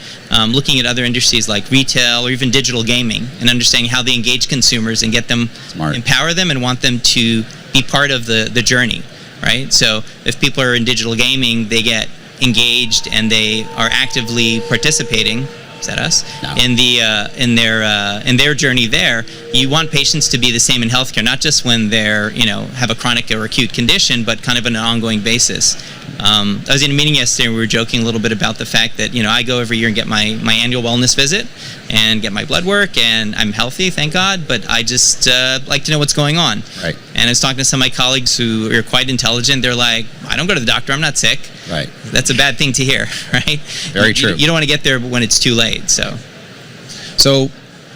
looking at other industries like retail or even digital gaming, and understanding how they engage consumers and get them, empower them, and want them to be part of the journey. Right. So if people are in digital gaming, they get engaged and they are actively participating. Is that us? No. In their journey there. You want patients to be the same in healthcare, not just when they're have a chronic or acute condition, but kind of on an ongoing basis. I was in a meeting yesterday and we were joking a little bit about the fact that I go every year and get my annual wellness visit and get my blood work, and I'm healthy, thank God, but I just like to know what's going on. Right. And I was talking to some of my colleagues who are quite intelligent. They're like, I don't go to the doctor, I'm not sick. Right. That's a bad thing to hear, right? Very true. You don't want to get there when it's too late. So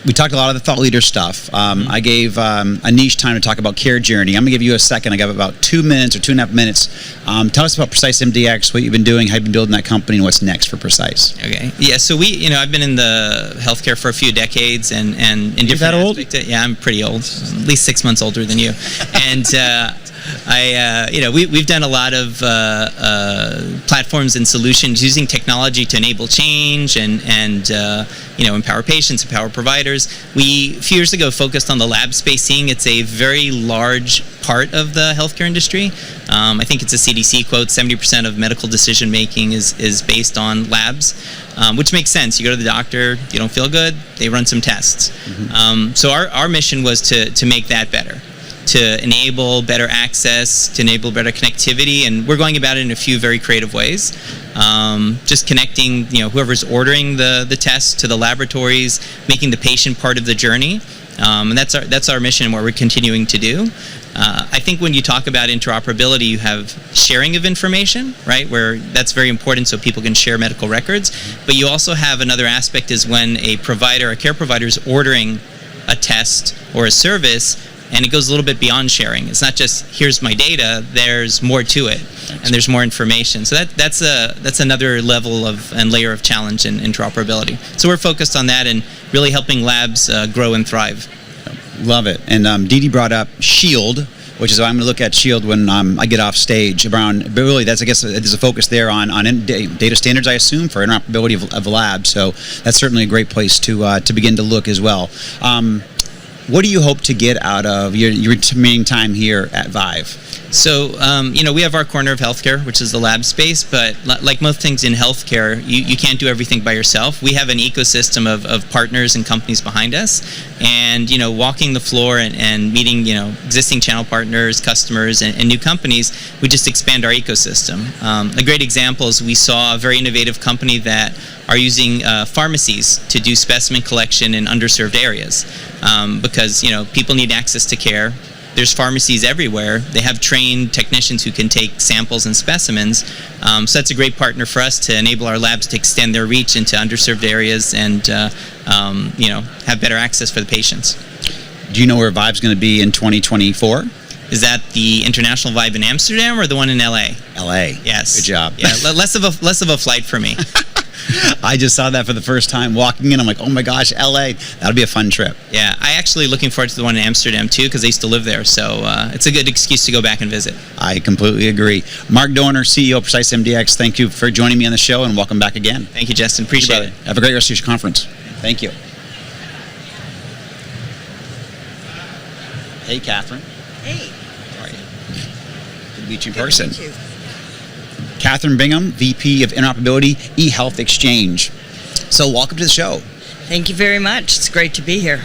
we talked a lot of the thought leader stuff. I gave Aneesh time to talk about CareJourney. I'm going to give you a second. I got about 2 minutes or 2.5 minutes. Tell us about PreciseMDX, what you've been doing, how you've been building that company, and what's next for Precise. Okay. Yeah. So I've been in the healthcare for a few decades, and in different that old? aspects. Yeah, I'm pretty old, at least 6 months older than you, and. We've done a lot of platforms and solutions using technology to enable change and empower patients, empower providers. We, a few years ago, focused on the lab space, seeing it's a very large part of the healthcare industry. I think it's a CDC quote, 70% of medical decision making is based on labs, which makes sense. You go to the doctor, you don't feel good, they run some tests. So our mission was to make that better, to enable better access, to enable better connectivity, and we're going about it in a few very creative ways. Just connecting, whoever's ordering the tests to the laboratories, making the patient part of the journey, and that's our mission and what we're continuing to do. I think when you talk about interoperability, you have sharing of information, right, where that's very important so people can share medical records, but you also have another aspect is when a care provider is ordering a test or a service, and it goes a little bit beyond sharing. It's not just here's my data. There's more to it, and there's more information. So that's another level and layer of challenge in interoperability. So we're focused on that and really helping labs grow and thrive. Love it. And Didi brought up Shield, which is I'm going to look at Shield when I get off stage. But really, I guess there's a focus there on data standards, I assume, for interoperability of labs. So that's certainly a great place to begin to look as well. What do you hope to get out of your remaining time here at ViVE? So, we have our corner of healthcare, which is the lab space, but like most things in healthcare, you can't do everything by yourself. We have an ecosystem of partners and companies behind us, and, walking the floor and meeting, existing channel partners, customers, and new companies, we just expand our ecosystem. A great example is we saw a very innovative company that are using pharmacies to do specimen collection in underserved areas, because, people need access to care. There's pharmacies everywhere. They have trained technicians who can take samples and specimens. So that's a great partner for us to enable our labs to extend their reach into underserved areas and, have better access for the patients. Do you know where ViVE's going to be in 2024? Is that the International ViVE in Amsterdam or the one in LA? LA. Yes. Good job. Yeah, less of a flight for me. I just saw that for the first time walking in. I'm like, oh my gosh, LA. That'll be a fun trip. Yeah, I actually looking forward to the one in Amsterdam too, because I used to live there. So it's a good excuse to go back and visit. I completely agree. Mark Dorner, CEO of PreciseMDX, thank you for joining me on the show, and welcome back again. Thank you, Justin. Appreciate it. Have a great rest of your conference. Thank you. Hey, Kathryn. Hey. How are you? Good to meet you in person. Good to meet you. Kathryn Bingham, VP of Interoperability, eHealth Exchange. So welcome to the show. Thank you very much. It's great to be here.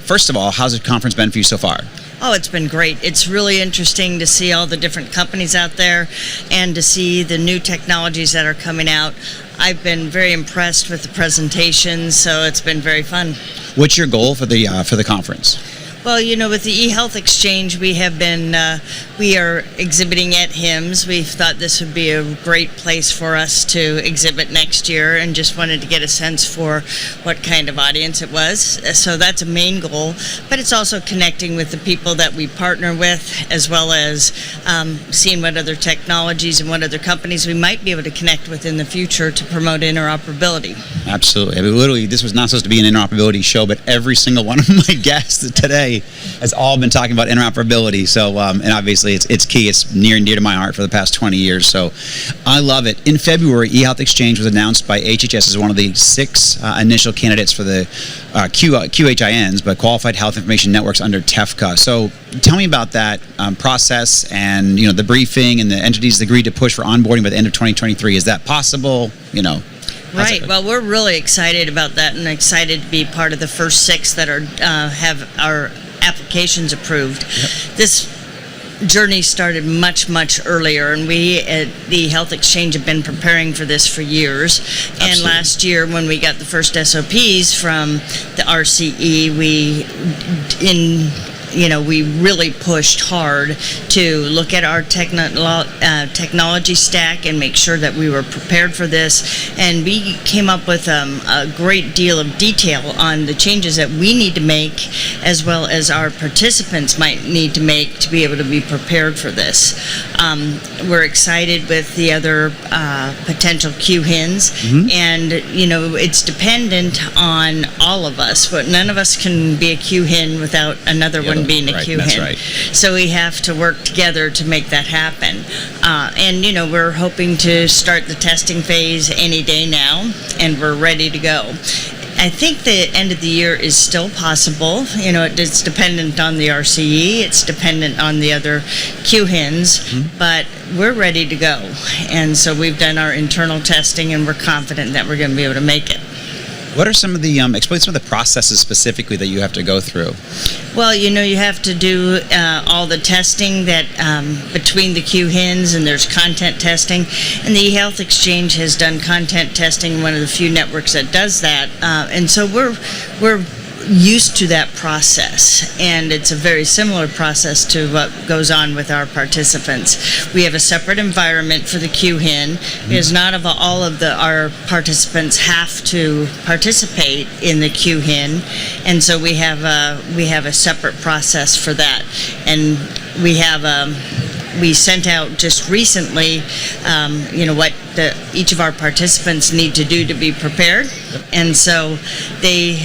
First of all, how's the conference been for you so far? Oh, it's been great. It's really interesting to see all the different companies out there and to see the new technologies that are coming out. I've been very impressed with the presentations, so it's been very fun. What's your goal for the conference? Well, with the eHealth Exchange, we are exhibiting at HIMSS. We thought this would be a great place for us to exhibit next year, and just wanted to get a sense for what kind of audience it was. So that's a main goal, but it's also connecting with the people that we partner with, as well as seeing what other technologies and what other companies we might be able to connect with in the future to promote interoperability. Absolutely. I mean, literally, this was not supposed to be an interoperability show, but every single one of my guests today has all been talking about interoperability. So, and obviously it's key. It's near and dear to my heart for the past 20 years. So I love it. In February, eHealth Exchange was announced by HHS as one of the 6 initial candidates for the QHINs, but Qualified Health Information Networks under TEFCA. So tell me about that process and, the briefing and the entities agreed to push for onboarding by the end of 2023. Is that possible? Right. Well, we're really excited about that, and excited to be part of the first 6 that are have our applications approved. Yep. This journey started much earlier, and we at the Health Exchange have been preparing for this for years. Absolutely. And last year, when we got the first SOPs from the RCE, we really pushed hard to look at our technology stack and make sure that we were prepared for this. And we came up with a great deal of detail on the changes that we need to make, as well as our participants might need to make to be able to be prepared for this. We're excited with the other potential QHINs, and it's dependent on all of us, but none of us can be a QHIN without another one being a QHIN. That's right. So we have to work together to make that happen. And we're hoping to start the testing phase any day now, and we're ready to go. I think the end of the year is still possible. It's dependent on the RCE, it's dependent on the other QHINs, but we're ready to go. And so we've done our internal testing, and we're confident that we're going to be able to make it. What are some of the, explain some of the processes specifically that you have to go through? Well, you have to do all the testing that between the QHINs, and there's content testing. And the eHealth Exchange has done content testing, one of the few networks that does that. And so we're used to that process, and it's a very similar process to what goes on with our participants. We have a separate environment for the QHIN, because not all of our participants have to participate in the QHIN, and so we have a separate process for that. And we sent out just recently, what each of our participants need to do to be prepared. And so we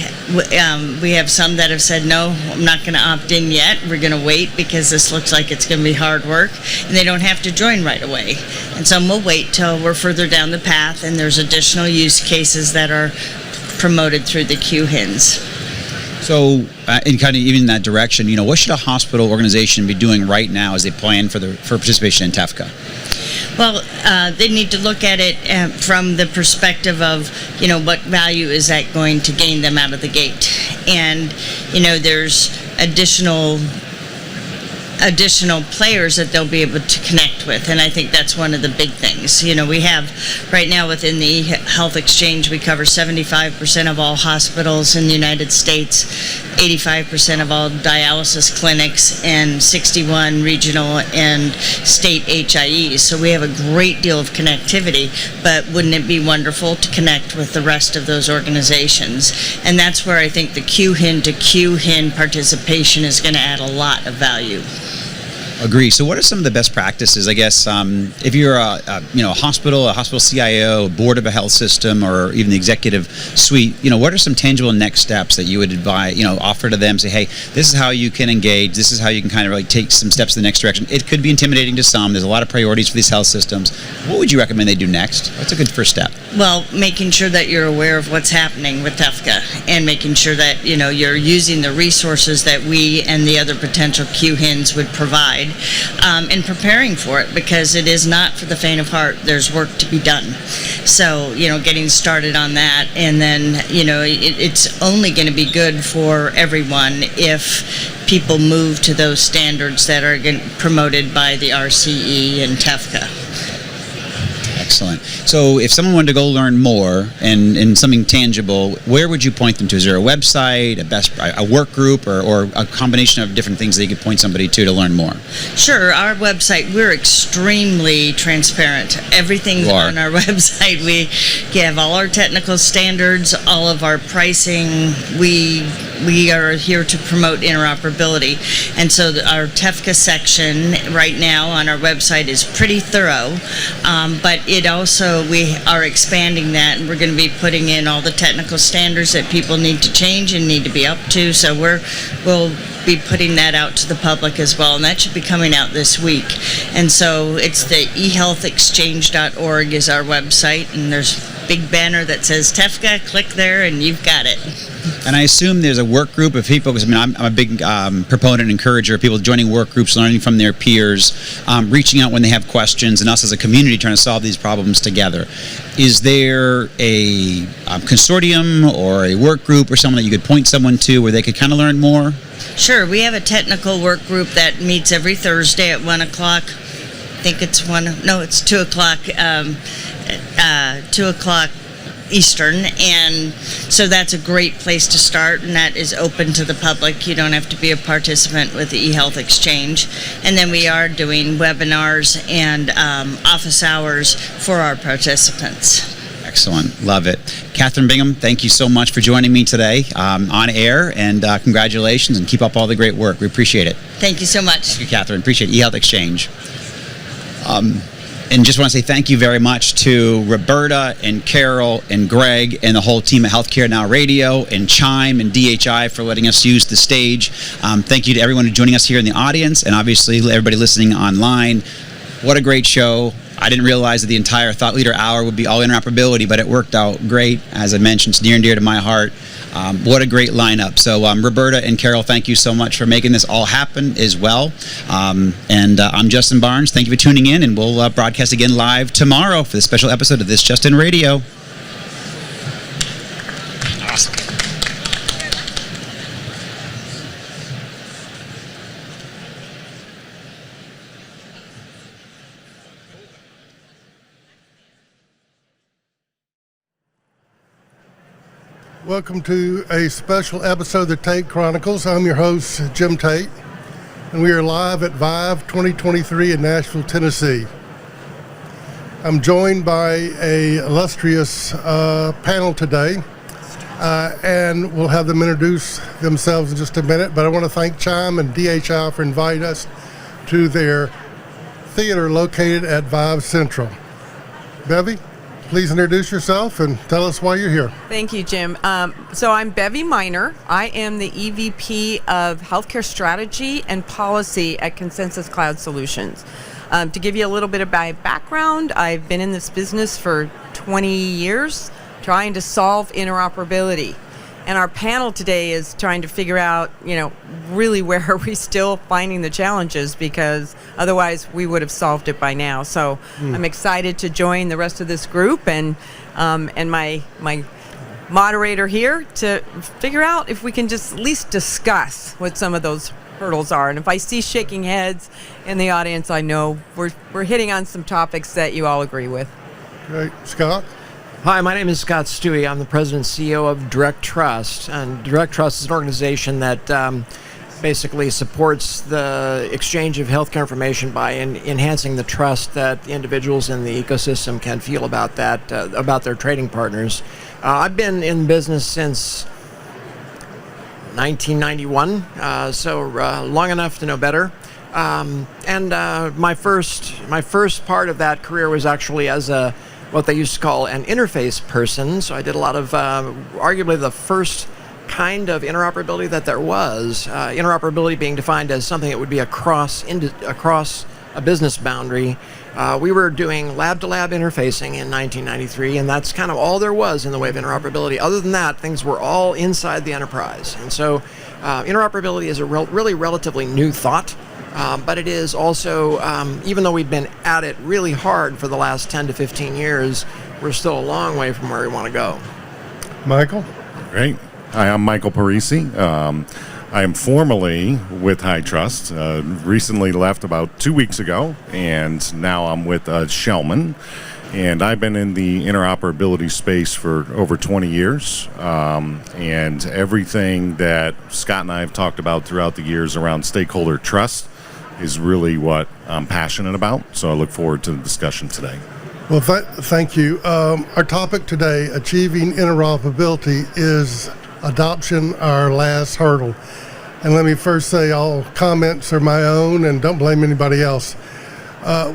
have some that have said, no, I'm not going to opt in yet. We're going to wait because this looks like it's going to be hard work, and they don't have to join right away. And some will wait till we're further down the path, and there's additional use cases that are promoted through the QHINs. So, in kind of even in that direction, what should a hospital organization be doing right now as they plan for participation in TEFCA? Well, they need to look at it from the perspective of, what value is that going to gain them out of the gate? And, there's additional players that they'll be able to connect with, and I think that's one of the big things. We have right now within the Health Exchange, we cover 75% of all hospitals in the United States, 85% of all dialysis clinics, and 61 regional and state HIEs. So we have a great deal of connectivity, but wouldn't it be wonderful to connect with the rest of those organizations? And that's where I think the QHIN to QHIN participation is going to add a lot of value. Agree. So what are some of the best practices, I guess, if you're a hospital CIO, a board of a health system, or even the executive suite, what are some tangible next steps that you would advise, offer to them, say, hey, this is how you can engage, this is how you can kind of like take some steps in the next direction. It could be intimidating to some. There's a lot of priorities for these health systems. What would you recommend they do next? What's a good first step? Well, making sure that you're aware of what's happening with TEFCA, and making sure that, you're using the resources that we and the other potential QHINs would provide. side, and preparing for it, because it is not for the faint of heart. There's work to be done. So, getting started on that, and then, it's only going to be good for everyone if people move to those standards that are promoted by the RCE and TEFCA. Excellent. So if someone wanted to go learn more and something tangible, where would you point them to? Is there a website, a work group, or a combination of different things that you could point somebody to learn more? Sure. Our website, we're extremely transparent. Everything's on our website. We have all our technical standards, all of our pricing. We are here to promote interoperability. And so our TEFCA section right now on our website is pretty thorough, but it also, we are expanding that, and we're going to be putting in all the technical standards that people need to change and need to be up to. So we'll be putting that out to the public as well, and that should be coming out this week. And so it's the eHealthExchange.org is our website, and there's a big banner that says TEFCA. Click there and you've got it. And I assume there's a work group of people, because I'm a big proponent and encourager of people joining work groups, learning from their peers, reaching out when they have questions, and us as a community trying to solve these problems together. Is there a consortium or a work group or someone that you could point someone to where they could kind of learn more? Sure. We have a technical work group that meets every Thursday at 1 o'clock. I think it's 2 o'clock. 2 o'clock Eastern, and so that's a great place to start, and that is open to the public. You don't have to be a participant with the eHealth Exchange. And then we are doing webinars and office hours for our participants. Excellent. Love it. Kathryn Bingham, thank you so much for joining me today on air, and congratulations, and keep up all the great work. We appreciate it. Thank you so much. Thank you, Kathryn. Appreciate eHealth Exchange. And just want to say thank you very much to Roberta and Carol and Greg and the whole team at HealthcareNOW Radio and CHIME and DHI for letting us use the stage. Thank you to everyone joining us here in the audience, and obviously everybody listening online. What a great show. I didn't realize that the entire Thought Leader Hour would be all interoperability, but it worked out great. As I mentioned, it's near and dear to my heart. What a great lineup. So Roberta and Carol, thank you so much for making this all happen as well. And I'm Justin Barnes. Thank you for tuning in, and we'll broadcast again live tomorrow for the special episode of This Just In Radio. Awesome. Welcome to a special episode of the Tate Chronicles. I'm your host, Jim Tate, and we are live at ViVE 2023 in Nashville, Tennessee. I'm joined by an illustrious panel today, and we'll have them introduce themselves in just a minute, but I want to thank CHIME and DHI for inviting us to their theater located at ViVE Central. Bevey, please introduce yourself and tell us why you're here. Thank you, Jim. So I'm Bevey Miner. I am the EVP of Healthcare Strategy and Policy at Consensus Cloud Solutions. To give you a little bit of my background, I've been in this business for 20 years trying to solve interoperability. And our panel today is trying to figure out, really where are we still finding the challenges, because otherwise we would have solved it by now. So I'm excited to join the rest of this group and my moderator here to figure out if we can just at least discuss what some of those hurdles are. And if I see shaking heads in the audience, I know we're hitting on some topics that you all agree with. Great. Scott? Hi, my name is Scott Stuewe. I'm the president and CEO of DirectTrust. And DirectTrust is an organization that basically supports the exchange of healthcare information by enhancing the trust that individuals in the ecosystem can feel about that, about their trading partners. I've been in business since 1991, so long enough to know better. My first part of that career was actually as what they used to call an interface person. So I did a lot of, arguably the first kind of interoperability that there was. Interoperability being defined as something that would be across a business boundary. We were doing lab-to-lab interfacing in 1993, and that's kind of all there was in the way of interoperability. Other than that, things were all inside the enterprise. And so interoperability is a really relatively new thought. but it is also, even though we've been at it really hard for the last 10 to 15 years, we're still a long way from where we want to go. Michael? Great. Hi, I'm Michael Parisi. I am formerly with HITRUST, recently left about 2 weeks ago, and now I'm with Shellman. And I've been in the interoperability space for over 20 years. And everything that Scott and I have talked about throughout the years around stakeholder trust is really what I'm passionate about. So I look forward to the discussion today. Well, thank you. Our topic today, achieving interoperability, is adoption, our last hurdle. And let me first say all comments are my own and don't blame anybody else.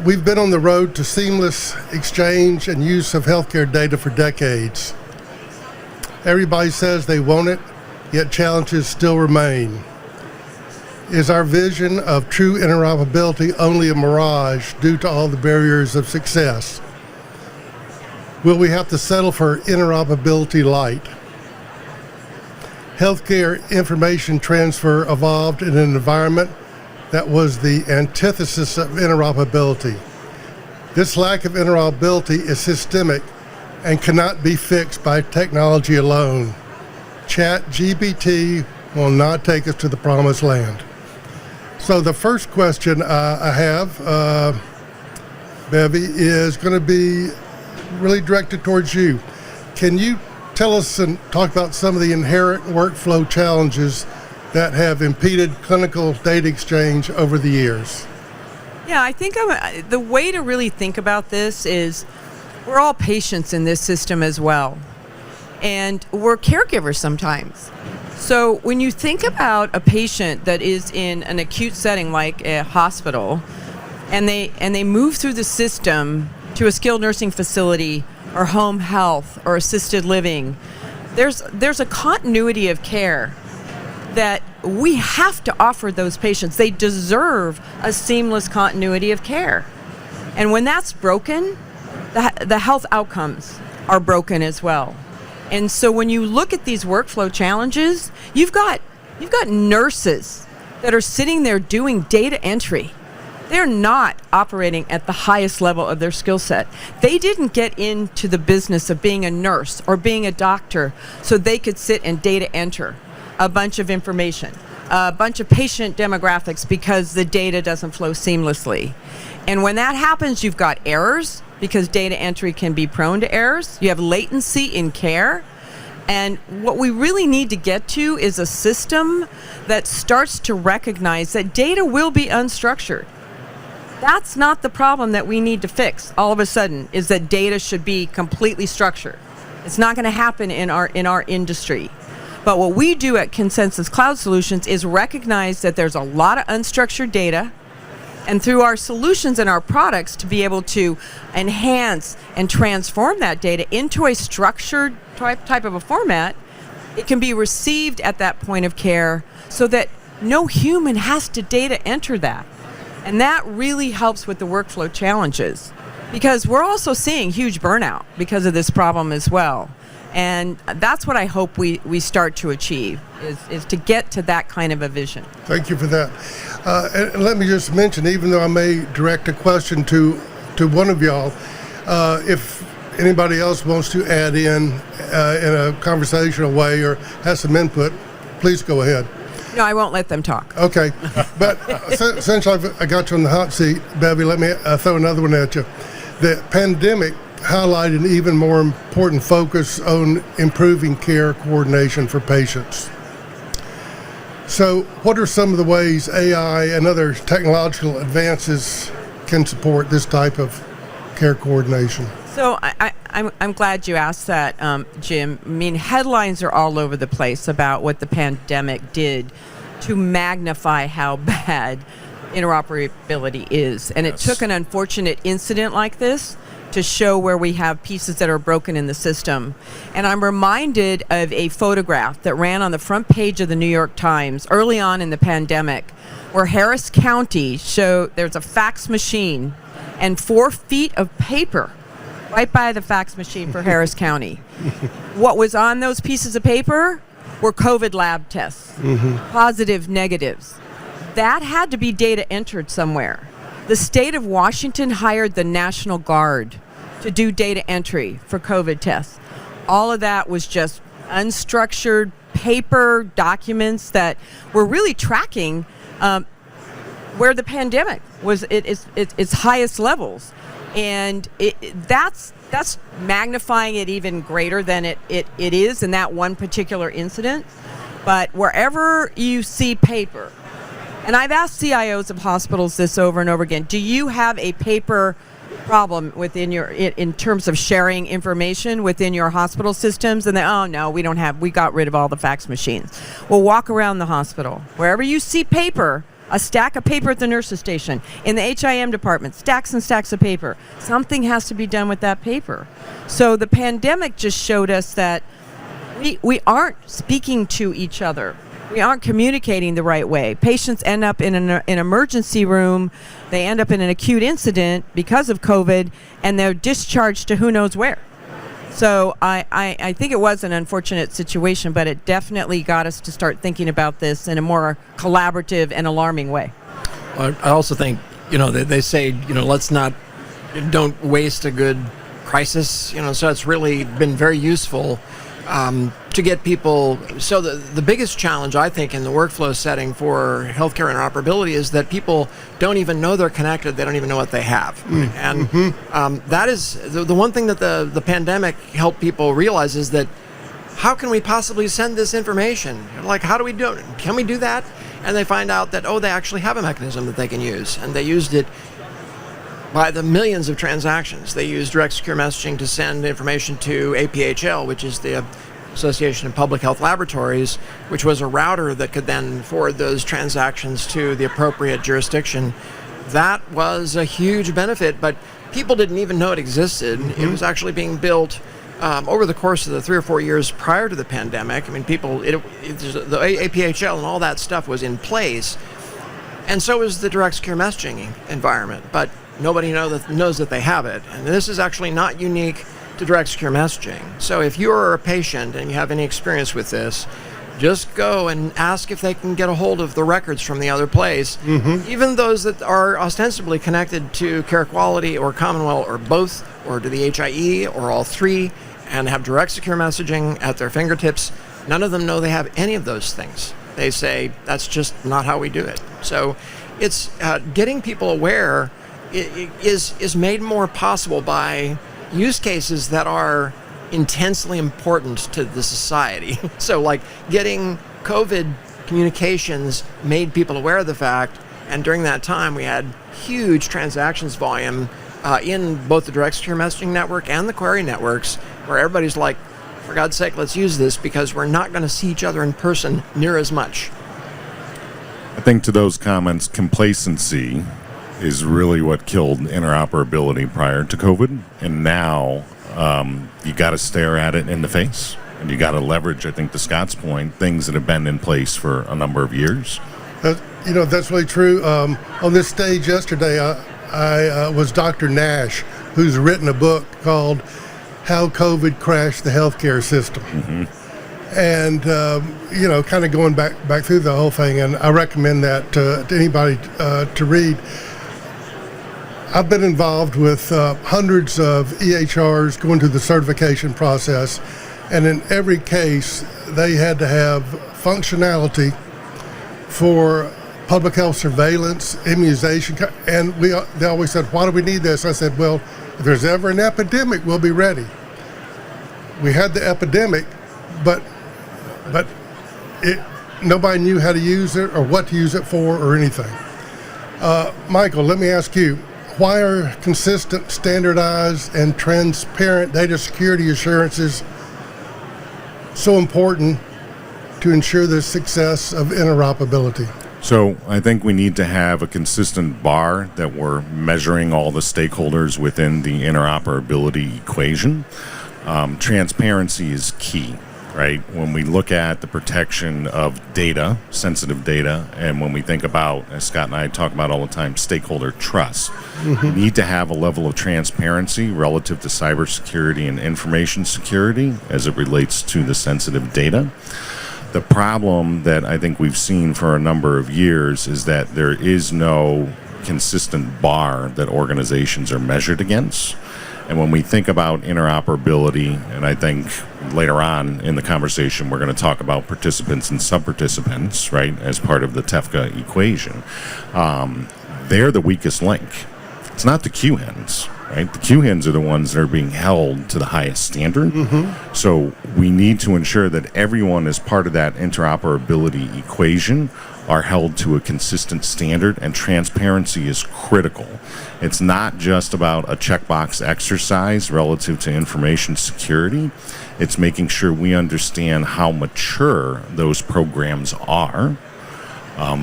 We've been on the road to seamless exchange and use of healthcare data for decades. Everybody says they want it, yet challenges still remain. Is our vision of true interoperability only a mirage due to all the barriers of success? Will we have to settle for interoperability light? Healthcare information transfer evolved in an environment that was the antithesis of interoperability. This lack of interoperability is systemic and cannot be fixed by technology alone. ChatGPT will not take us to the promised land. So the first question I have, Bevey, is going to be really directed towards you. Can you tell us and talk about some of the inherent workflow challenges that have impeded clinical data exchange over the years? Yeah, I think the way to really think about this is we're all patients in this system as well. And we're caregivers sometimes. So when you think about a patient that is in an acute setting like a hospital, and they move through the system to a skilled nursing facility or home health or assisted living, there's a continuity of care that we have to offer those patients. They deserve a seamless continuity of care. And when that's broken, the health outcomes are broken as well. And so when you look at these workflow challenges, you've got nurses that are sitting there doing data entry. They're not operating at the highest level of their skill set. They didn't get into the business of being a nurse or being a doctor so they could sit and data enter a bunch of information, a bunch of patient demographics, because the data doesn't flow seamlessly. And when that happens, you've got errors, because data entry can be prone to errors. You have latency in care. And what we really need to get to is a system that starts to recognize that data will be unstructured. That's not the problem that we need to fix all of a sudden, is that data should be completely structured. It's not going to happen in our industry. But what we do at Consensus Cloud Solutions is recognize that there's a lot of unstructured data, and through our solutions and our products to be able to enhance and transform that data into a structured type of a format, it can be received at that point of care so that no human has to data enter that. And that really helps with the workflow challenges, because we're also seeing huge burnout because of this problem as well. And that's what I hope we start to achieve, is to get to that kind of a vision. Thank you for that. And let me just mention, even though I may direct a question to one of y'all, if anybody else wants to add in a conversational way or has some input, please go ahead. No, I won't let them talk. Okay. But since I got you on the hot seat, Bevey, let me throw another one at you. The pandemic highlighted an even more important focus on improving care coordination for patients. So what are some of the ways AI and other technological advances can support this type of care coordination? So I'm glad you asked that, Jim. I mean, headlines are all over the place about what the pandemic did to magnify how bad interoperability is. And it took an unfortunate incident like this to show where we have pieces that are broken in the system. And I'm reminded of a photograph that ran on the front page of the New York Times early on in the pandemic, where Harris County showed there's a fax machine and 4 feet of paper right by the fax machine for Harris County. What was on those pieces of paper were COVID lab tests, positive, negatives. that had to be data entered somewhere. The state of Washington hired the National Guard to do data entry for COVID tests. All of that was just unstructured paper documents that were really tracking where the pandemic was at its highest levels. And that's magnifying it even greater than it is in that one particular incident. But wherever you see paper, and I've asked CIOs of hospitals this over and over again, do you have a paper problem within in terms of sharing information within your hospital systems? And they, oh no, we got rid of all the fax machines. Well, walk around the hospital. Wherever you see paper, a stack of paper at the nurse's station, in the HIM department, stacks and stacks of paper. Something has to be done with that paper. So the pandemic just showed us that we aren't speaking to each other. We aren't communicating the right way. Patients end up in an emergency room. They end up in an acute incident because of COVID, and they're discharged to who knows where. So I think it was an unfortunate situation, but it definitely got us to start thinking about this in a more collaborative and alarming way. I also think, they say, don't waste a good crisis, so it's really been very useful to get people. So the biggest challenge, I think, in the workflow setting for healthcare interoperability is that people don't even know they're connected. They don't even know what they have. And that is the one thing that the pandemic helped people realize is that how can we possibly send this information? Like, how do we do it? Can we do that? And they find out that, they actually have a mechanism that they can use. And they used it by the millions of transactions. They use direct secure messaging to send information to APHL, which is the Association of Public Health Laboratories, which was a router that could then forward those transactions to the appropriate jurisdiction. That was a huge benefit, but people didn't even know it existed. It was actually being built over the course of the 3 or 4 years prior to the pandemic. I mean, the APHL and all that stuff was in place, and so was the direct secure messaging environment, but nobody knows that they have it. And this is actually not unique to direct secure messaging. So if you're a patient and you have any experience with this, just go and ask if they can get a hold of the records from the other place, even those that are ostensibly connected to Care Quality or Commonwealth or both, or to the HIE or all three, and have direct secure messaging at their fingertips. None of them know they have any of those things. They say, that's just not how we do it. So it's getting people aware is made more possible by use cases that are intensely important to the society. So like getting COVID communications made people aware of the fact, and during that time we had huge transactions volume in both the direct secure messaging network and the query networks, where everybody's like, for God's sake, let's use this because we're not going to see each other in person near as much. I think to those comments, complacency is really what killed interoperability prior to COVID. And now you got to stare at it in the face. And you got to leverage, I think, to Scott's point, things that have been in place for a number of years. That's really true. On this stage yesterday, I was Dr. Nash, who's written a book called How COVID Crashed the Healthcare System. And, kind of going back through the whole thing, and I recommend that to anybody to read. I've been involved with hundreds of EHRs going through the certification process, and in every case, they had to have functionality for public health surveillance, immunization, and they always said, why do we need this? I said, well, if there's ever an epidemic, we'll be ready. We had the epidemic, but nobody knew how to use it or what to use it for or anything. Michael, let me ask you, why are consistent, standardized, and transparent data security assurances so important to ensure the success of interoperability? So I think we need to have a consistent bar that we're measuring all the stakeholders within the interoperability equation. Transparency is key, right? When we look at the protection of data, sensitive data, and when we think about, as Scott and I talk about all the time, stakeholder trust, we need to have a level of transparency relative to cybersecurity and information security as it relates to the sensitive data. The problem that I think we've seen for a number of years is that there is no consistent bar that organizations are measured against. And when we think about interoperability, and I think later on in the conversation we're going to talk about participants and sub-participants, right, as part of the TEFCA equation, they're the weakest link. It's not the QHINs, right? The QHINs are the ones that are being held to the highest standard. So we need to ensure that everyone as part of that interoperability equation are held to a consistent standard, and transparency is critical. It's not just about a checkbox exercise relative to information security. It's making sure we understand how mature those programs are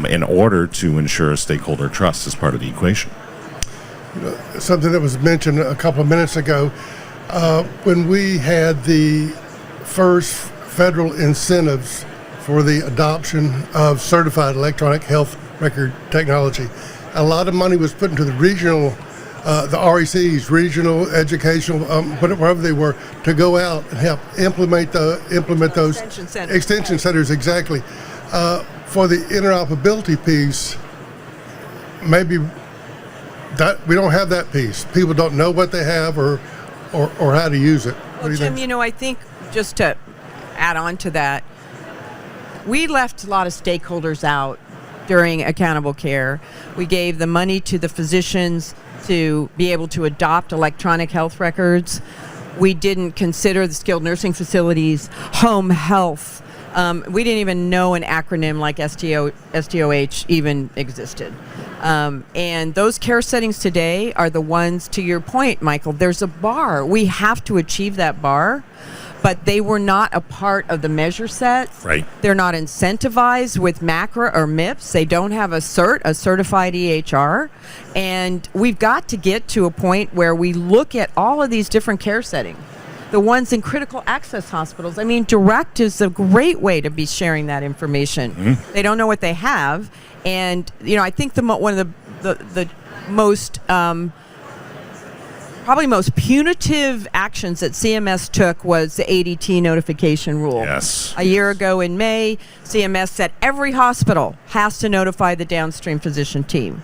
in order to ensure stakeholder trust as part of the equation. Something that was mentioned a couple of minutes ago, when we had the first federal incentives for the adoption of certified electronic health record technology, a lot of money was put into the regional, the RECs, regional educational, whatever they were, to go out and help implement those extension centers. Exactly. For the interoperability piece, maybe that we don't have that piece. People don't know what they have or how to use it. Well, Jim, I think just to add on to that, we left a lot of stakeholders out during accountable care. We gave the money to the physicians to be able to adopt electronic health records. We didn't consider the skilled nursing facilities, home health. We didn't even know an acronym like SDOH even existed. And those care settings today are the ones, to your point, Michael, there's a bar. We have to achieve that bar, but they were not a part of the measure set. Right. They're not incentivized with MACRA or MIPS. They don't have a certified EHR. And we've got to get to a point where we look at all of these different care settings. The ones in critical access hospitals. I mean, direct is a great way to be sharing that information. They don't know what they have. And, I think one of the most probably most punitive actions that CMS took was the ADT notification rule. Yes. A year ago in May, CMS said every hospital has to notify the downstream physician team.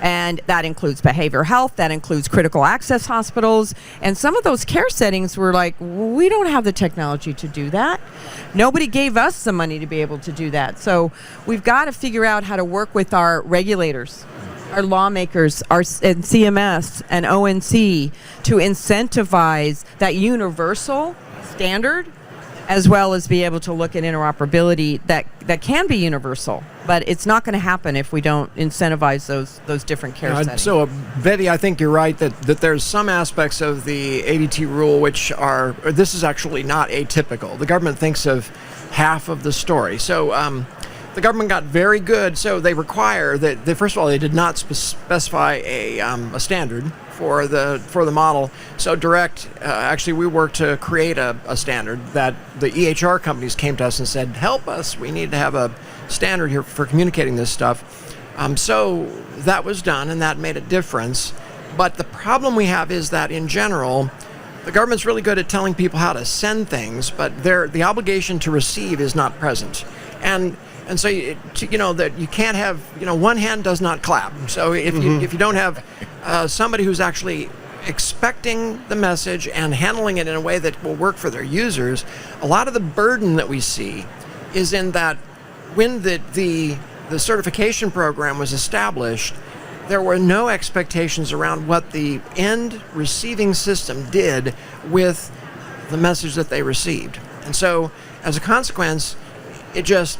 And that includes behavioral health, that includes critical access hospitals. And some of those care settings were like, we don't have the technology to do that. Nobody gave us the money to be able to do that. So we've got to figure out how to work with our regulators, our lawmakers, and CMS and ONC to incentivize that universal standard, as well as be able to look at interoperability that can be universal. But it's not going to happen if we don't incentivize those different care settings. So, Bevey, I think you're right that there's some aspects of the ADT rule which this is actually not atypical. The government thinks of half of the story. So the government got very good. So they require that, first of all, they did not specify a standard for the model. So actually we worked to create a standard that the EHR companies came to us and said, help us, we need to have a standard here for communicating this stuff. So that was done, and that made a difference. But the problem we have is that in general, the government's really good at telling people how to send things, but the obligation to receive is not present. And so that you can't have, one hand does not clap. So if you don't have somebody who's actually expecting the message and handling it in a way that will work for their users, a lot of the burden that we see is in that when the certification program was established, there were no expectations around what the end receiving system did with the message that they received. And so as a consequence, it just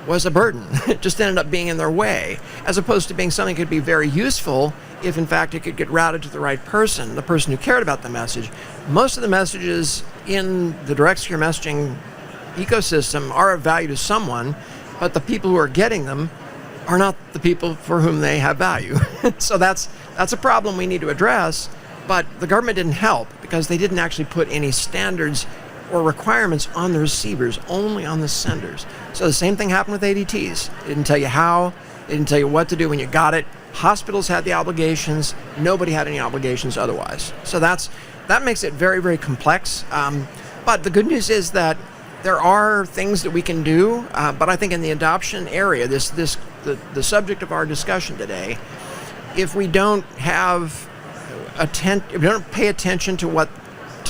was a burden. It just ended up being in their way, as opposed to being something that could be very useful if in fact it could get routed to the right person, the person who cared about the message. Most of the messages in the direct secure messaging ecosystem are of value to someone, but the people who are getting them are not the people for whom they have value. So that's a problem we need to address, but the government didn't help because they didn't actually put any standards or requirements on the receivers, only on the senders. So the same thing happened with ADTs. It didn't tell you how, it didn't tell you what to do when you got it. Hospitals had the obligations, nobody had any obligations otherwise. So that makes it very, very complex. But the good news is that there are things that we can do, but I think in the adoption area, the subject of our discussion today, if we don't have if we don't pay attention to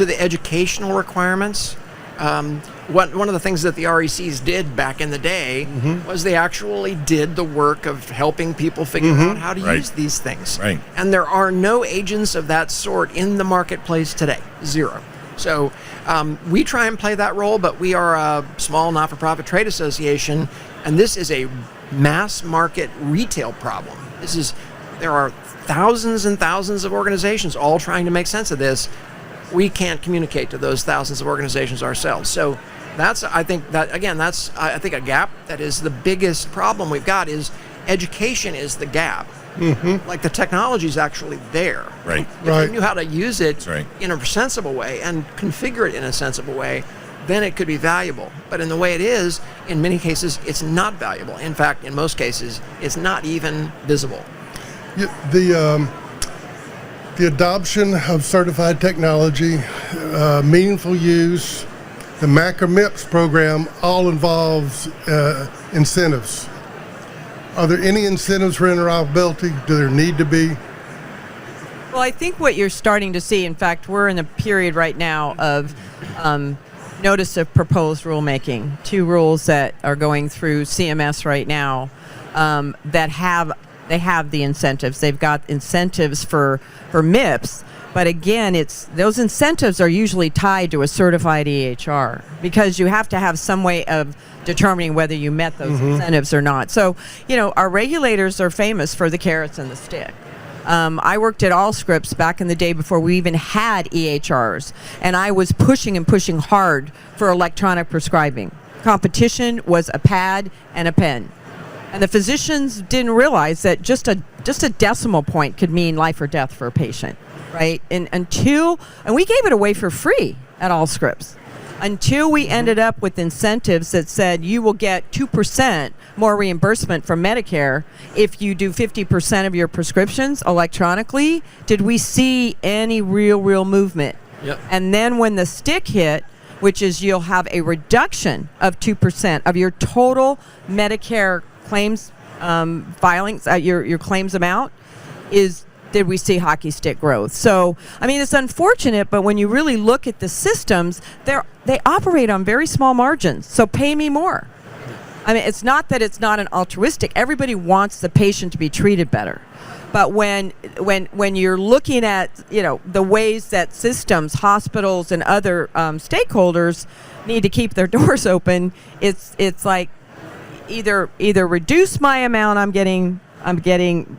the educational requirements, one of the things that the RECs did back in the day was they actually did the work of helping people figure out how to use these things. Right. And there are no agents of that sort in the marketplace today. Zero. So we try and play that role, but we are a small not-for-profit trade association, and this is a mass market retail problem. There are thousands and thousands of organizations all trying to make sense of this. We can't communicate to those thousands of organizations ourselves. So I think a gap that is the biggest problem we've got is education is the gap. Like the technology is actually there. Right. If you knew how to use it That's right. in a sensible way and configure it in a sensible way, then it could be valuable. But in the way it is, in many cases, it's not valuable. In fact, in most cases, it's not even visible. The adoption of certified technology, meaningful use, the MAC or MIPS program all involves incentives. Are there any incentives for interoperability? Do there need to be? Well, I think what you're starting to see, in fact, we're in a period right now of notice of proposed rulemaking, 2 rules that are going through CMS right now that have the incentives. They've got incentives for MIPS, but again, those incentives are usually tied to a certified EHR because you have to have some way of determining whether you met those incentives or not. So, our regulators are famous for the carrots and the stick. I worked at Allscripts back in the day before we even had EHRs, and I was pushing hard for electronic prescribing. Competition was a pad and a pen. And the physicians didn't realize that just a decimal point could mean life or death for a patient, right? And we gave it away for free at Allscripts until we ended up with incentives that said you will get 2% more reimbursement from Medicare if you do 50% of your prescriptions electronically. Did we see any real movement? Yep. And then when the stick hit, which is you'll have a reduction of 2% of your total Medicare claims filings, your claims amount, did we see hockey stick growth? So, it's unfortunate, but when you really look at the systems, they operate on very small margins. So pay me more. It's not that it's not an altruistic. Everybody wants the patient to be treated better. But when you're looking at, the ways that systems, hospitals, and other stakeholders need to keep their doors open, it's like, either reduce my amount I'm getting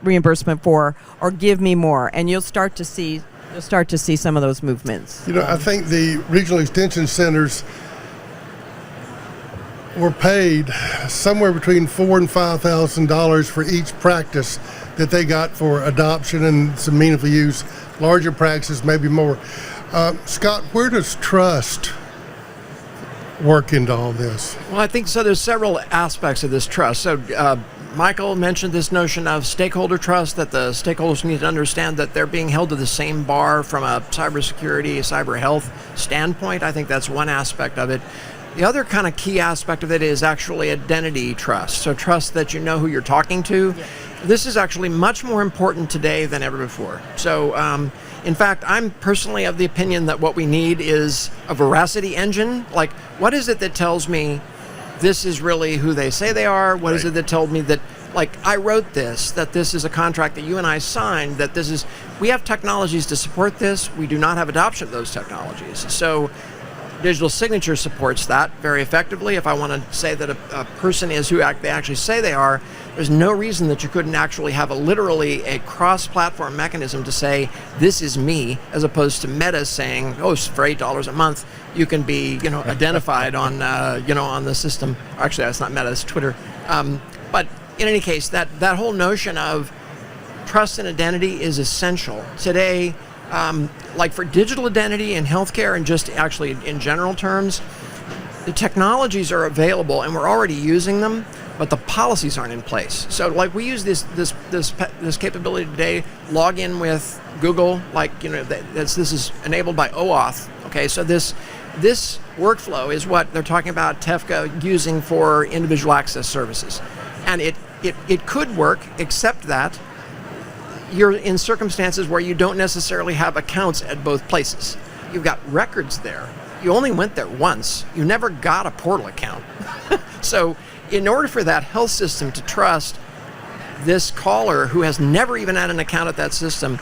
reimbursement for, or give me more, and you'll start to see some of those movements. I think the regional extension centers were paid somewhere between $4,000 and $5,000 for each practice that they got for adoption and some meaningful use. Larger practices, maybe more. Scott, where does trust work into all this? Well, I think so. There's several aspects of this trust. So Michael mentioned this notion of stakeholder trust, that the stakeholders need to understand that they're being held to the same bar from a cybersecurity, cyber health standpoint. I think that's one aspect of it. The other kind of key aspect of it is actually identity trust. So trust that you know who you're talking to. Yeah. This is actually much more important today than ever before. So in fact, I'm personally of the opinion that what we need is a veracity engine. Like, what is it that tells me this is really who they say they are? What is it that told me that, like, I wrote this, that this is a contract that you and I signed, that this is... We have technologies to support this. We do not have adoption of those technologies. So digital signature supports that very effectively. If I want to say that a person is who they actually say they are, there's no reason that you couldn't actually have literally a cross-platform mechanism to say, this is me, as opposed to Meta saying, oh, for $8 a month, you can be, identified on, on the system. Actually, that's not Meta, it's Twitter. But in any case, that whole notion of trust and identity is essential. Today, like for digital identity in healthcare and just actually in general terms, the technologies are available and we're already using them, but the policies aren't in place. So like we use this capability today, log in with Google, like, this is enabled by OAuth. Okay, so this workflow is what they're talking about TEFCA using for individual access services. And it could work, except that you're in circumstances where you don't necessarily have accounts at both places. You've got records there. You only went there once. You never got a portal account. So in order for that health system to trust this caller who has never even had an account at that system,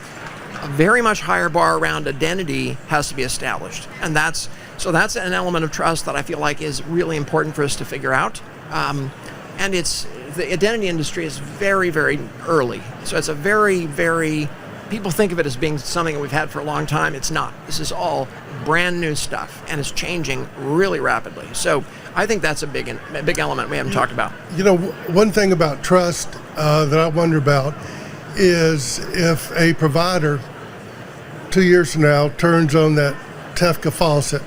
a very much higher bar around identity has to be established. And that's an element of trust that I feel like is really important for us to figure out. And the identity industry is very, very early. So it's a very, very, people think of it as being something that we've had for a long time. It's not. This is all brand new stuff, and it's changing really rapidly. So I think that's a big element we haven't talked about. You know, one thing about trust that I wonder about is if a provider 2 years from now turns on that TEFCA faucet,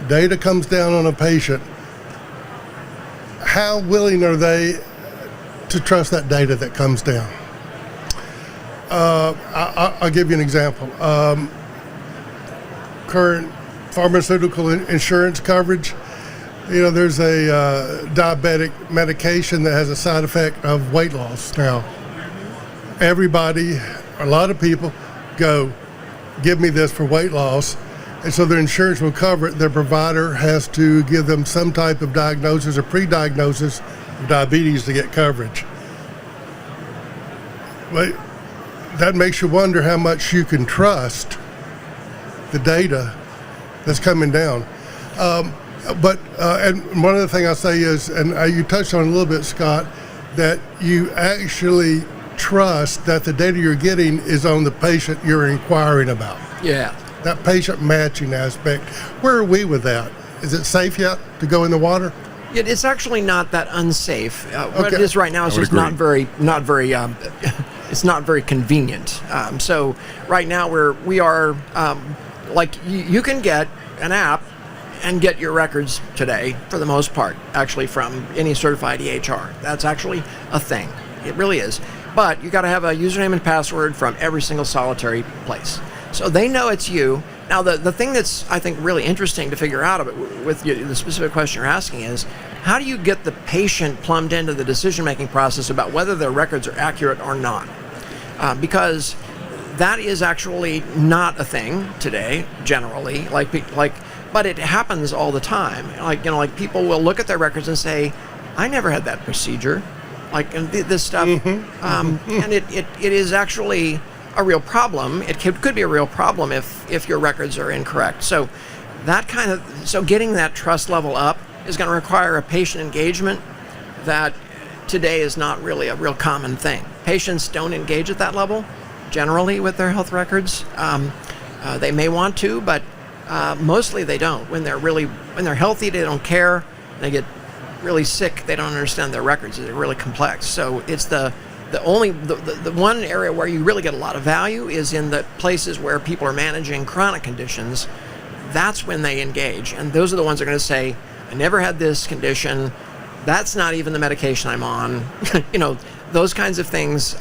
data comes down on a patient, how willing are they to trust that data that comes down? I'll give you an example. Current pharmaceutical insurance coverage, you know, there's a diabetic medication that has a side effect of weight loss. Now, everybody, a lot of people go, give me this for weight loss. And so their insurance will cover it. Their provider has to give them some type of diagnosis or pre-diagnosis of diabetes to get coverage. But that makes you wonder how much you can trust the data that's coming down. And one other thing I'll say is, and you touched on it a little bit, Scott, that you actually trust that the data you're getting is on the patient you're inquiring about. Yeah. That patient matching aspect. Where are we with that? Is it safe yet to go in the water? It's actually not that unsafe. What it is right now is just not very. It's not very convenient. So right now we are like you can get an app and get your records today for the most part, actually from any certified EHR. That's actually a thing. It really is. But you got to have a username and password from every single solitary place. So they know it's you. Now, the thing that's, I think, really interesting to figure out with the specific question you're asking is, how do you get the patient plumbed into the decision-making process about whether their records are accurate or not? Because that is actually not a thing today, generally. But it happens all the time. Like people will look at their records and say, I never had that procedure. This stuff. And it is actually a real problem. It could be a real problem if your records are incorrect. So getting that trust level up is going to require a patient engagement that today is not really a real common thing. Patients don't engage at that level generally with their health records. They may want to, but mostly they don't. When they're healthy, they don't care. They get really sick, they don't understand their records. They're really complex. So it's the one area where you really get a lot of value is in the places where people are managing chronic conditions. That's when they engage. And those are the ones that are going to say, I never had this condition. That's not even the medication I'm on. Those kinds of things.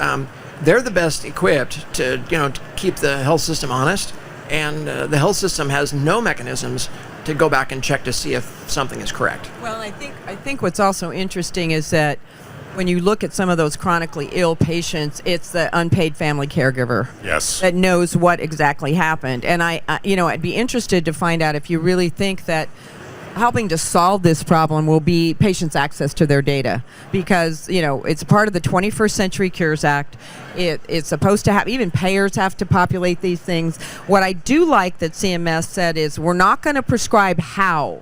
They're the best equipped to keep the health system honest. And the health system has no mechanisms to go back and check to see if something is correct. Well, I think what's also interesting is that when you look at some of those chronically ill patients, it's the unpaid family caregiver that knows what exactly happened. And I'd be interested to find out if you really think that helping to solve this problem will be patients' access to their data, because it's part of the 21st Century Cures Act. It's supposed to have, even payers have to populate these things. What I do like that CMS said is we're not going to prescribe how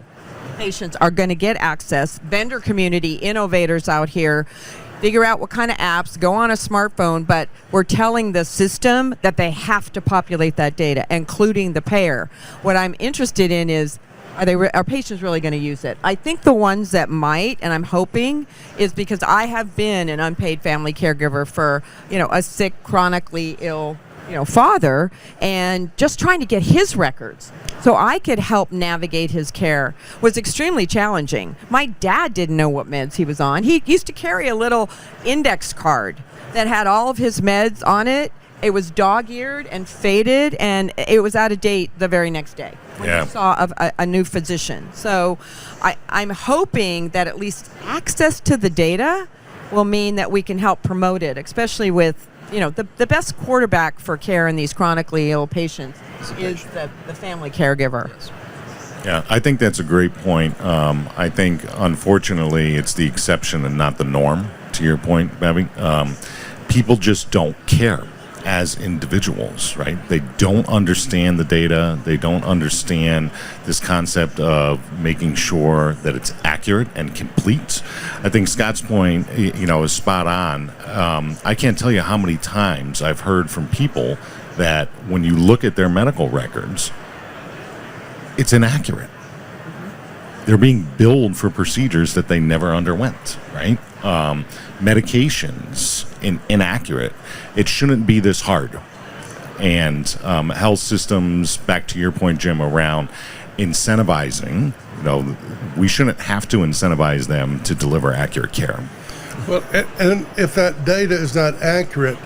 patients are going to get access. Vendor community, innovators out here, figure out what kind of apps, go on a smartphone, but we're telling the system that they have to populate that data, including the payer. What I'm interested in is, are patients really going to use it? I think the ones that might, and I'm hoping, is because I have been an unpaid family caregiver for, a sick, chronically ill, father, and just trying to get his records so I could help navigate his care was extremely challenging. My dad didn't know what meds he was on. He used to carry a little index card that had all of his meds on it, it was dog-eared and faded, and it was out of date the very next day when you saw a new physician. So I'm hoping that at least access to the data will mean that we can help promote it, especially with, the best quarterback for care in these chronically ill patients is the family caregiver. Yes. Yeah, I think that's a great point. I think, unfortunately, it's the exception and not the norm, to your point, Bevey. People just don't care as individuals, right? They don't understand the data. They don't understand this concept of making sure that it's accurate and complete. I think Scott's point, is spot on. I can't tell you how many times I've heard from people that when you look at their medical records, it's inaccurate. They're being billed for procedures that they never underwent, right? Medications inaccurate. It shouldn't be this hard. And health systems, back to your point, Jim, around incentivizing, we shouldn't have to incentivize them to deliver accurate care. Well, and if that data is not accurate,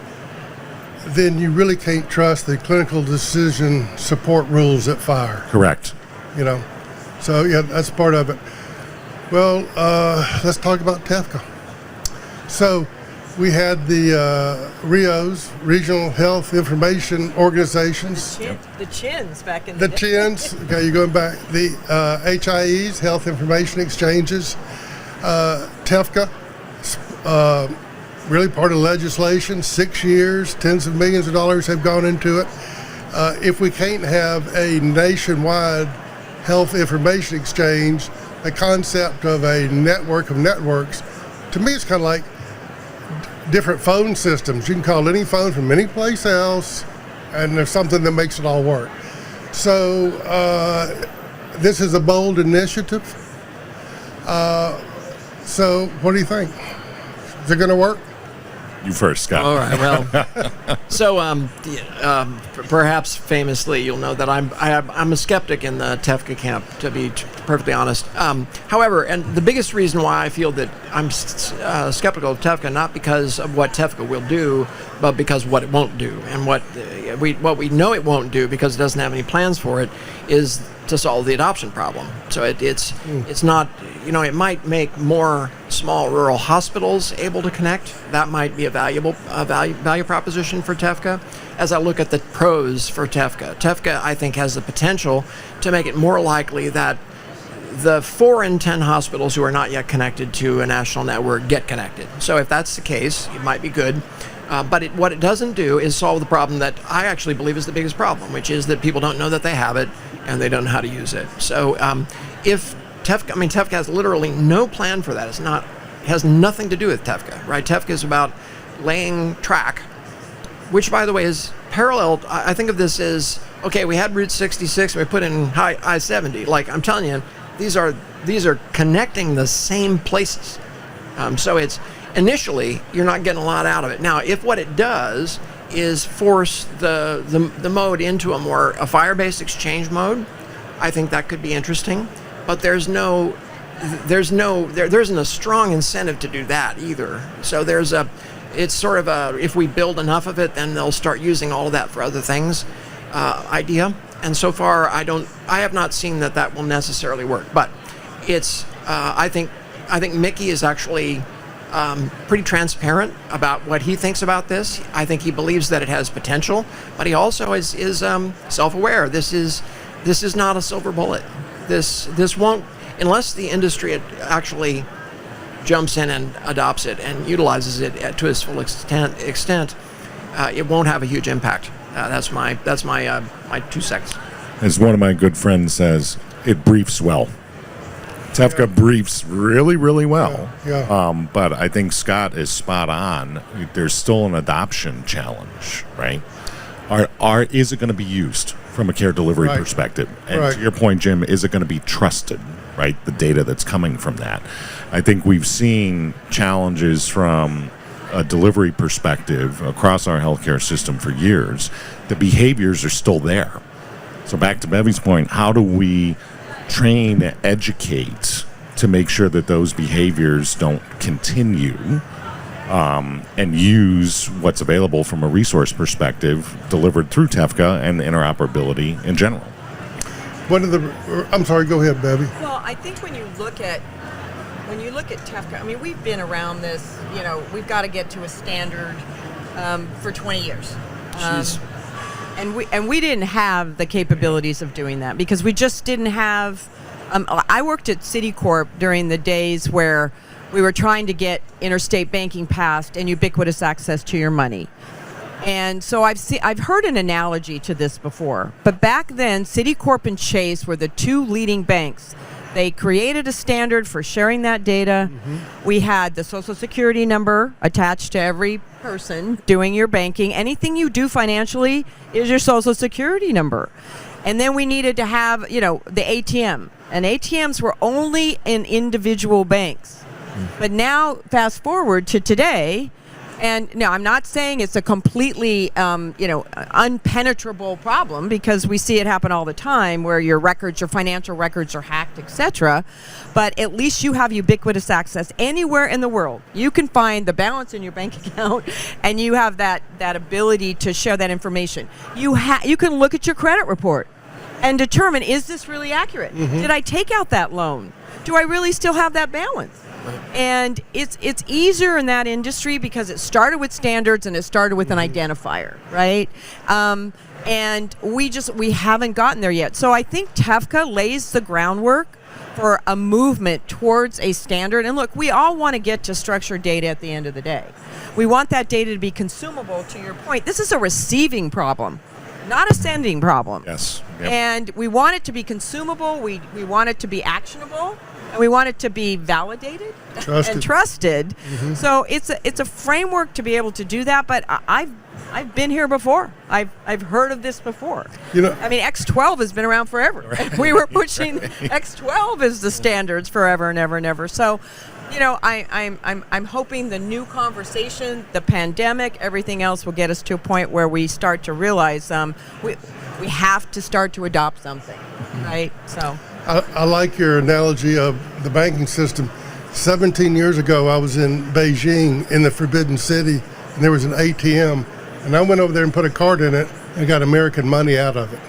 then you really can't trust the clinical decision support rules at FHIR. Correct. So yeah, that's part of it. Well, let's talk about TEFCA. So we had the RIOs, Regional Health Information Organizations. The CHINs back in the day. CHINs, okay, you're going back. The HIEs, Health Information Exchanges. TEFCA, really part of legislation, 6 years, tens of millions of dollars have gone into it. If we can't have a nationwide health information exchange, the concept of a network of networks, to me it's kind of like different phone systems. You can call any phone from any place else, and there's something that makes it all work. So this is a bold initiative. So what do you think? Is it going to work? You first, Scott. All right. Well, so perhaps famously, you'll know that I'm a skeptic in the TEFCA camp, to be perfectly honest. However, and the biggest reason why I feel that I'm skeptical of TEFCA, not because of what TEFCA will do, but because what it won't do, and what we know it won't do, because it doesn't have any plans for it, is to solve the adoption problem. So it's not, it might make more small rural hospitals able to connect. That might be a value proposition for TEFCA. As I look at the pros for TEFCA I think has the potential to make it more likely that the 4 in 10 hospitals who are not yet connected to a national network get connected. So if that's the case, it might be good. But what it doesn't do is solve the problem that I actually believe is the biggest problem, which is that people don't know that they have it and they don't know how to use it. So if TEFCA has literally no plan for that. It has nothing to do with TEFCA, right? TEFCA is about laying track, which, by the way, is parallel. I think of this as, okay, we had Route 66 and we put in I-70. Like, I'm telling you, these are connecting the same places. So it's initially, you're not getting a lot out of it. Now, if what it does is force the mode into a FHIR-based exchange mode, I think that could be interesting. But there isn't a strong incentive to do that either. So it's sort of if we build enough of it, then they'll start using all of that for other things idea. And so far, I have not seen that will necessarily work. But I think Micky is actually pretty transparent about what he thinks about this. I think he believes that it has potential, but he also is self-aware. This is not a silver bullet. This won't, unless the industry actually jumps in and adopts it and utilizes it to its full extent, it won't have a huge impact. That's my 2 seconds. As one of my good friends says, it briefs well. TEFCA briefs really, really well. Yeah. But I think Scott is spot on. There's still an adoption challenge, right? Is it going to be used from a care delivery perspective? And to your point, Jim, is it going to be trusted, right? The data that's coming from that. I think we've seen challenges from a delivery perspective across our healthcare system for years. The behaviors are still there. So back to Bevey's point, how do we train, educate to make sure that those behaviors don't continue and use what's available from a resource perspective delivered through TEFCA and interoperability in general. I'm sorry, go ahead, Bevey. Well, I think when you look at TEFCA, I mean, we've been around this. We've got to get to a standard for 20 years. And we didn't have the capabilities of doing that because we just didn't have. I worked at Citicorp during the days where we were trying to get interstate banking passed and ubiquitous access to your money. And so I've heard an analogy to this before. But back then, Citicorp and Chase were the two leading banks. They created a standard for sharing that data. Mm-hmm. We had the Social Security number attached to every person doing your banking. Anything you do financially is your Social Security number. And then we needed to have, the ATM. And ATMs were only in individual banks. Mm-hmm. But now, fast forward to today, and no, I'm not saying it's a completely, unpenetrable problem because we see it happen all the time where your financial records are hacked, etc. But at least you have ubiquitous access anywhere in the world. You can find the balance in your bank account, and you have that ability to share that information. You can look at your credit report and determine, is this really accurate? Mm-hmm. Did I take out that loan? Do I really still have that balance? And it's easier in that industry because it started with standards and it started with an identifier, right? And we haven't gotten there yet. So I think TEFCA lays the groundwork for a movement towards a standard. And look, we all want to get to structured data at the end of the day. We want that data to be consumable. To your point, this is a receiving problem, not a sending problem. Yes. Yep. And we want it to be consumable. We want it to be actionable. And we want it to be validated and trusted. Mm-hmm. So it's a framework to be able to do that. But I've been here before. I've heard of this before. I mean, X12 has been around forever. Right. We were pushing X12 as the standards forever and ever and ever. So, I'm hoping the new conversation, the pandemic, everything else will get us to a point where we start to realize we have to start to adopt something, right? So. I like your analogy of the banking system. 17 years ago, I was in Beijing in the Forbidden City, and there was an ATM, and I went over there and put a card in it and got American money out of it.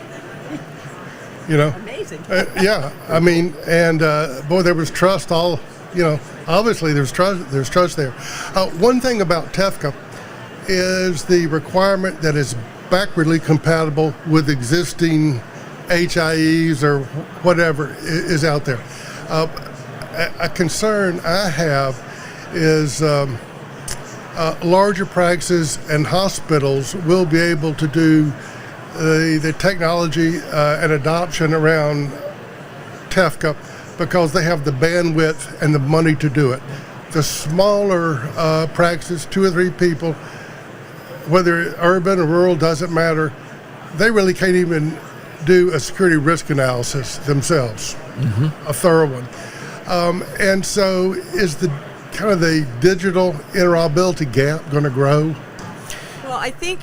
Amazing. Yeah, I mean, and boy, there was trust obviously there's trust there. One thing about TEFCA is the requirement that it's backwardly compatible with existing HIEs or whatever is out there. A concern I have is larger practices and hospitals will be able to do the technology and adoption around TEFCA because they have the bandwidth and the money to do it. The smaller practices, 2 or 3 people, whether urban or rural, doesn't matter, they really can't even do a security risk analysis themselves, a thorough one. And so is the digital interoperability gap going to grow? Well, I think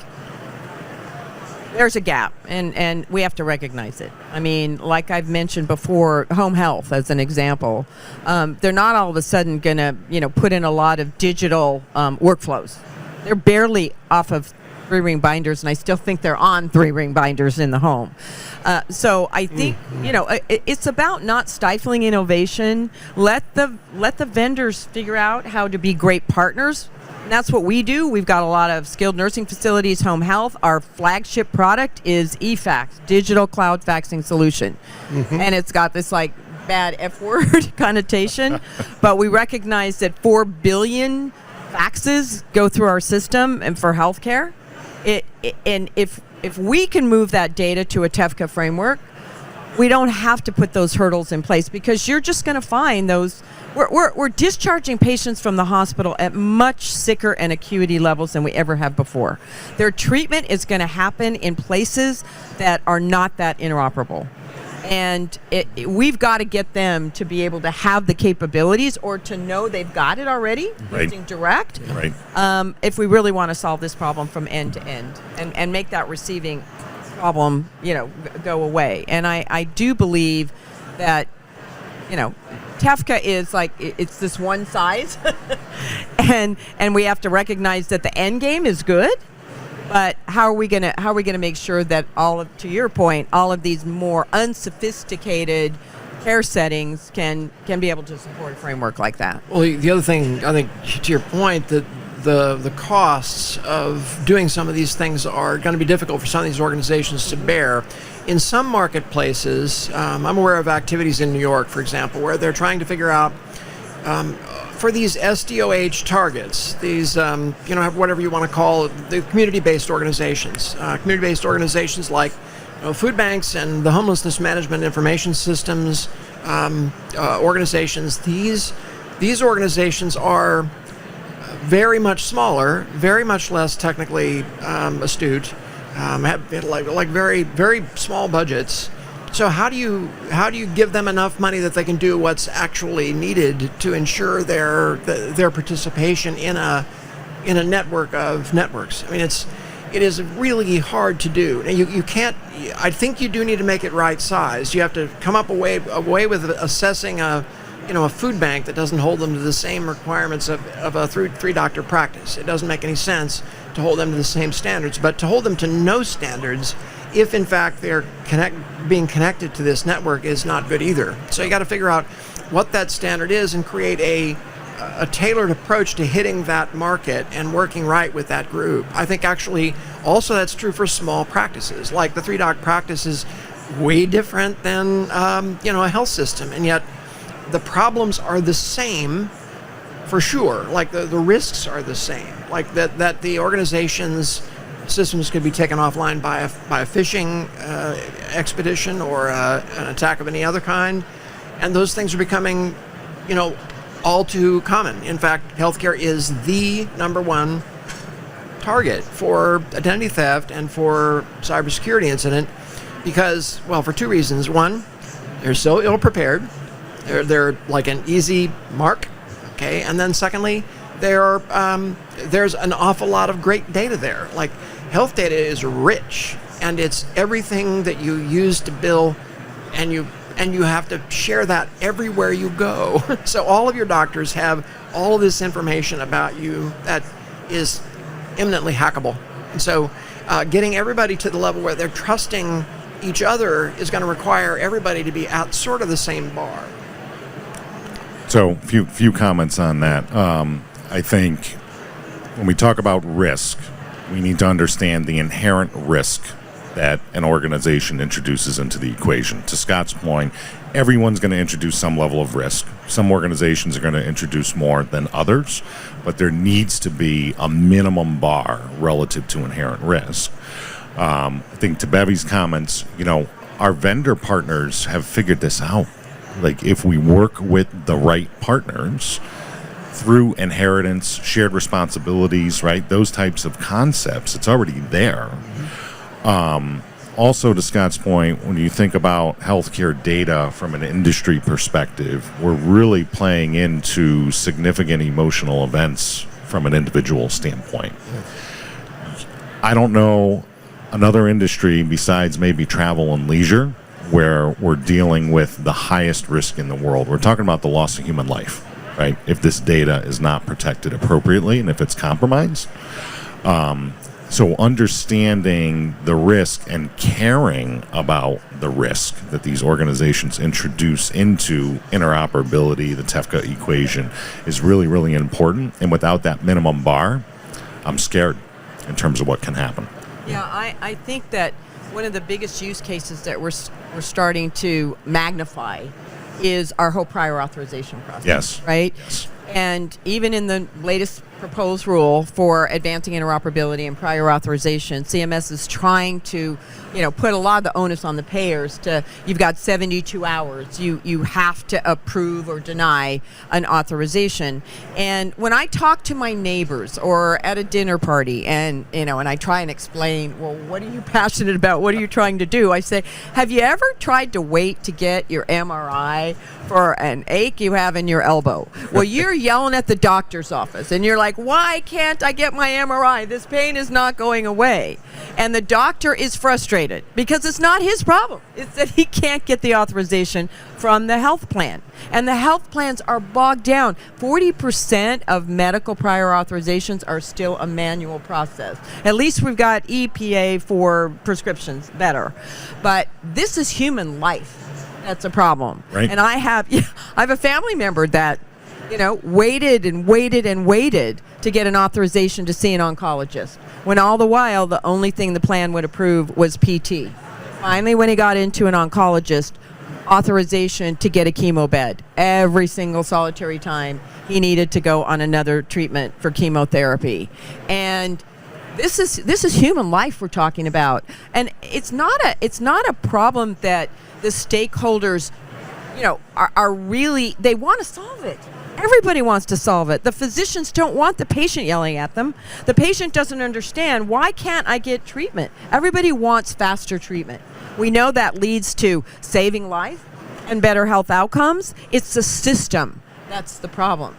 there's a gap, and we have to recognize it. I mean, like I've mentioned before, home health as an example, they're not all of a sudden going to, put in a lot of digital workflows. They're barely off of 3-ring binders, and I still think they're on 3-ring binders in the home. So I think it's about not stifling innovation. Let the vendors figure out how to be great partners. And that's what we do. We've got a lot of skilled nursing facilities, home health. Our flagship product is eFax, digital cloud faxing solution, and it's got this bad F word connotation, but we recognize that 4 billion faxes go through our system and for healthcare. And if we can move that data to a TEFCA framework, we don't have to put those hurdles in place because you're just going to find those. We're discharging patients from the hospital at much sicker and acuity levels than we ever have before. Their treatment is going to happen in places that are not that interoperable. And we've got to get them to be able to have the capabilities or to know they've got it already using direct. Right. If we really want to solve this problem from end to end and make that receiving problem, go away. And I do believe that, TEFCA is like it's this one size, and we have to recognize that the end game is good. But how are we gonna make sure that to your point, all of these more unsophisticated care settings can be able to support a framework like that? Well, the other thing, I think, to your point, that the costs of doing some of these things are going to be difficult for some of these organizations to bear. In some marketplaces, I'm aware of activities in New York, for example, where they're trying to figure out for these SDOH targets, these, whatever you want to call it, the community-based organizations. Community-based organizations like food banks and the homelessness management information systems organizations. These organizations are very much smaller, very much less technically astute, have like very, very small budgets. So how do you give them enough money that they can do what's actually needed to ensure their participation in a network of networks? I mean, it is really hard to do. And you can't. I think you do need to make it right sized. You have to come up a way with assessing a food bank that doesn't hold them to the same requirements of a three doctor practice. It doesn't make any sense to hold them to the same standards, but to hold them to no standards, if in fact they're being connected to this network, is not good either. So you got to figure out what that standard is and create a tailored approach to hitting that market and working right with that group. I think actually also that's true for small practices. Like the 3-doc practice is way different than a health system, and yet the problems are the same for sure. Like the risks are the same. Like that the organization's systems could be taken offline by a fishing expedition or an attack of any other kind, and those things are becoming, all too common. In fact, healthcare is the number one target for identity theft and for cybersecurity incident because, well, for two reasons. One, they're so ill prepared. They're like an easy mark, okay? And then secondly, there's an awful lot of great data there. Like health data is rich, and it's everything that you use to bill, and you have to share that everywhere you go. So all of your doctors have all of this information about you that is eminently hackable. And so getting everybody to the level where they're trusting each other is going to require everybody to be at sort of the same bar. So, few comments on that. I think when we talk about risk, we need to understand the inherent risk that an organization introduces into the equation. To Scott's point, everyone's going to introduce some level of risk. Some organizations are going to introduce more than others, but there needs to be a minimum bar relative to inherent risk. I think to Bevey's comments, our vendor partners have figured this out. Like if we work with the right partners through inheritance, shared responsibilities, right? Those types of concepts, it's already there. Also, to Scott's point, when you think about healthcare data from an industry perspective, we're really playing into significant emotional events from an individual standpoint. I don't know another industry besides maybe travel and leisure where we're dealing with the highest risk in the world. We're talking about the loss of human life, right? If this data is not protected appropriately and if it's compromised. So understanding the risk and caring about the risk that these organizations introduce into interoperability, the TEFCA equation, is really, really important. And without that minimum bar, I'm scared in terms of what can happen. Yeah, I think that one of the biggest use cases that we're starting to magnify is our whole prior authorization process. Yes. Right? Yes. And even in the latest proposed rule for advancing interoperability and prior authorization, CMS is trying to, put a lot of the onus on the payers you've got 72 hours. You have to approve or deny an authorization. And when I talk to my neighbors or at a dinner party and I try and explain, well, what are you passionate about? What are you trying to do? I say, have you ever tried to wait to get your MRI for an ache you have in your elbow? Well, you're yelling at the doctor's office and you're like, like, why can't I get my MRI? This pain is not going away. And the doctor is frustrated because it's not his problem. It's that he can't get the authorization from the health plan. And the health plans are bogged down. 40% of medical prior authorizations are still a manual process. At least we've got EPA for prescriptions, better. But this is human life. That's a problem. Right. And I have a family member that, waited and waited and waited to get an authorization to see an oncologist, when all the while the only thing the plan would approve was PT. Finally, when he got into an oncologist, authorization to get a chemo bed every single solitary time he needed to go on another treatment for chemotherapy. And this is human life we're talking about. And it's not a problem that the stakeholders are really, they want to solve it. Everybody wants to solve it. The physicians don't want the patient yelling at them. The patient doesn't understand, why can't I get treatment? Everybody wants faster treatment. We know that leads to saving life and better health outcomes. It's the system that's the problem.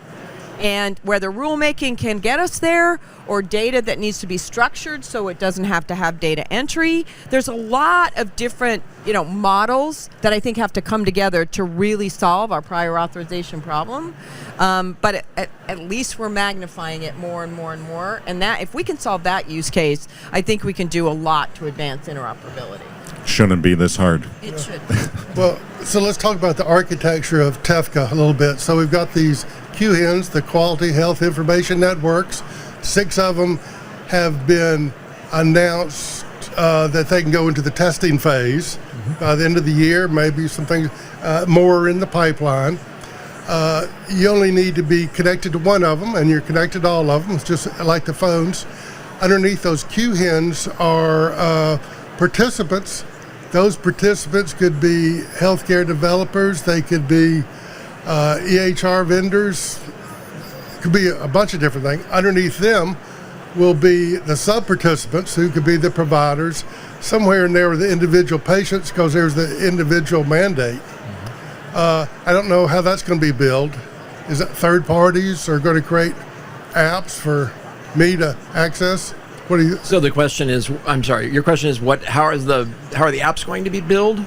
And whether rulemaking can get us there, or data that needs to be structured so it doesn't have to have data entry, there's a lot of different models that I think have to come together to really solve our prior authorization problem. But at least we're magnifying it more and more and more. And that, if we can solve that use case, I think we can do a lot to advance interoperability. Shouldn't be this hard. It should. Well, so let's talk about the architecture of TEFCA a little bit. So we've got these QHINs, the Quality Health Information Networks. 6 of them have been announced that they can go into the testing phase by the end of the year. Maybe some things more in the pipeline. You only need to be connected to one of them, and you're connected to all of them. It's just like the phones. Underneath those QHINs are participants. Those participants could be healthcare developers. They could be EHR vendors. Could be a bunch of different things. Underneath them will be the sub-participants, who could be the providers. Somewhere in there are the individual patients, because there's the individual mandate. I don't know how that's going to be billed. Is it third parties are going to create apps for me to access? What do you? So the question is, I'm sorry, your question is what? How are the apps going to be billed?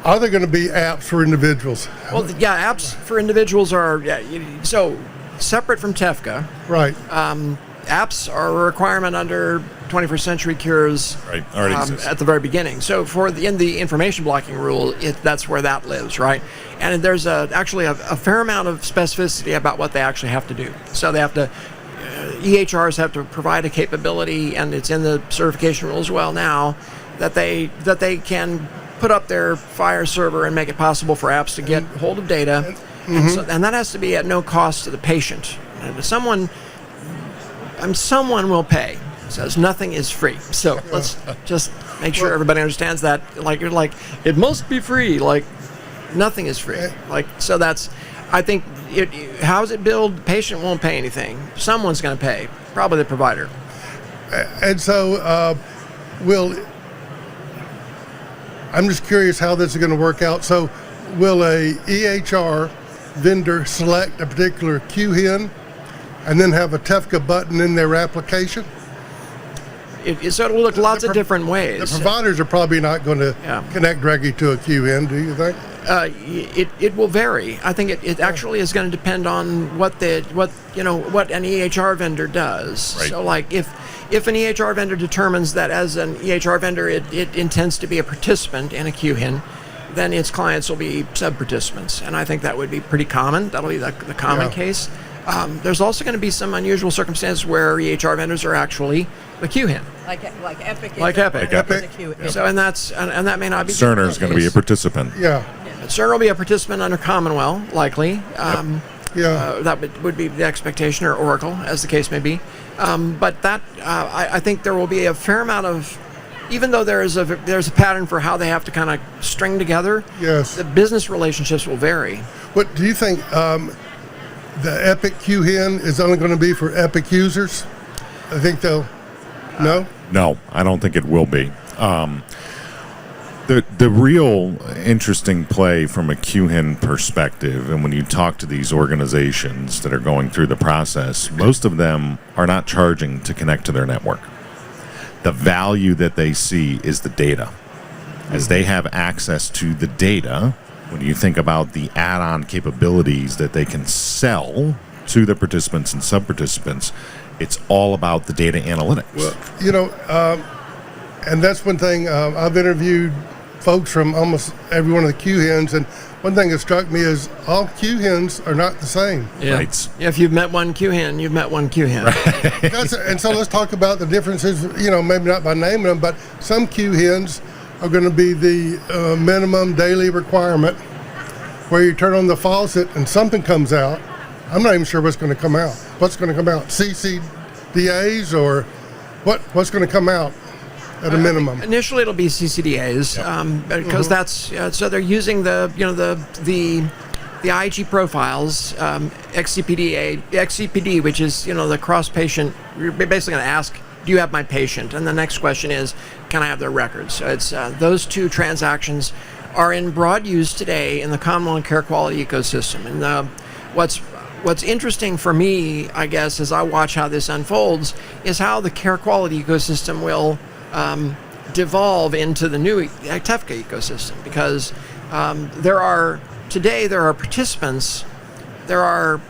Are there going to be apps for individuals? Well, yeah, apps for individuals are so separate from TEFCA. Right. Apps are a requirement under 21st Century Cures Right. Already exists. at the very beginning. So in the information blocking rule, that's where that lives, right? And there's actually a fair amount of specificity about what they actually have to do. So they have to, EHRs have to provide a capability, and it's in the certification rule as well now, that they can put up their Fire server and make it possible for apps to get hold of data. And that has to be at no cost to the patient. And someone will pay. It says nothing is free. So let's just make sure everybody understands that. Like, you're like, it must be free. Like, nothing is free. Like, so that's, I think, how's it billed? The patient won't pay anything. Someone's going to pay, probably the provider. And so, I'm just curious how this is going to work out. So, will a EHR vendor select a particular QHIN and then have a TEFCA button in their application? So it'll look lots of different ways. The providers are probably not going to connect directly to a QHIN, do you think? It will vary. I think it actually is going to depend on what an EHR vendor does. Right. So, like, if an EHR vendor determines that as an EHR vendor it intends to be a participant in a QHIN, then its clients will be sub-participants, and I think that would be pretty common. That'll be the common case. There's also going to be some unusual circumstances where EHR vendors are actually the QHIN. Like Epic. Like Epic. Epic. So and that may not be. Cerner is going to be a participant. Yeah. Cerner will be a participant under Commonwealth, likely. That would be the expectation, or Oracle, as the case may be. But that I think there will be a fair amount of, even though there's a pattern for how they have to kind of string together. Yes. The business relationships will vary. What do you think? The Epic QHIN is only going to be for Epic users? I think they'll. No. No, I don't think it will be. The real interesting play from a QHIN perspective, and when you talk to these organizations that are going through the process, most of them are not charging to connect to their network. The value that they see is the data. As they have access to the data, when you think about the add-on capabilities that they can sell to the participants and sub-participants, it's all about the data analytics. Well, and that's one thing. I've interviewed folks from almost every one of the QHINs, and one thing that struck me is all QHINs are not the same. Yeah. Right. Yeah, if you've met one QHIN, you've met one QHIN. And so let's talk about the differences, maybe not by naming them, but some QHINs are going to be the minimum daily requirement where you turn on the faucet and something comes out. I'm not even sure what's going to come out. What's going to come out? CCDAs or what's going to come out at a minimum? Initially, it'll be CCDAs because that's so they're using the IG profiles, XCPD, which is the cross patient. You're basically going to ask, do you have my patient? And the next question is, can I have their records? So it's those two transactions are in broad use today in the Commonwealth Care Quality ecosystem. And what's interesting for me, I guess, as I watch how this unfolds, is how the care quality ecosystem will devolve into the new TEFCA ecosystem, because there are participants, there are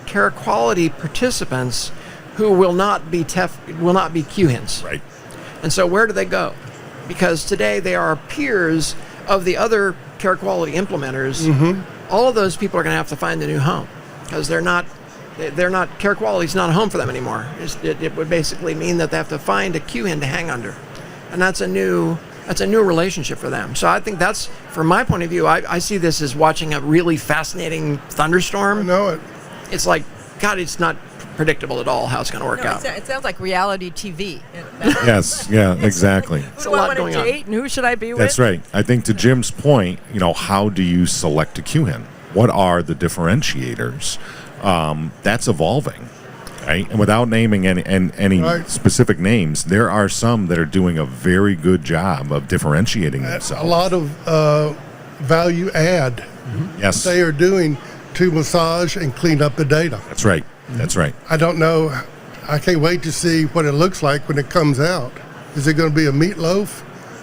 care quality participants who will not be QHINs. Right. And so where do they go? Because today they are peers of the other care quality implementers. All of those people are going to have to find a new home because they're not care quality is not a home for them anymore. It would basically mean that they have to find a QHIN to hang under, and that's a new relationship for them. So I think that's, from my point of view, I see this as watching a really fascinating thunderstorm. I know it. It's like, God, it's not predictable at all how it's going to work out. It sounds like reality TV. Yes, yeah, exactly. It's a lot going on. And who should I be with? That's right. I think to Jim's point, how do you select a QHIN? What are the differentiators? That's evolving, right? And without naming any Right. specific names, there are some that are doing a very good job of differentiating themselves. A lot of value add Yes, they are doing to massage and clean up the data. that's right. That's right. I don't know. I can't wait to see what it looks like when it comes out. Is it going to be a meatloaf,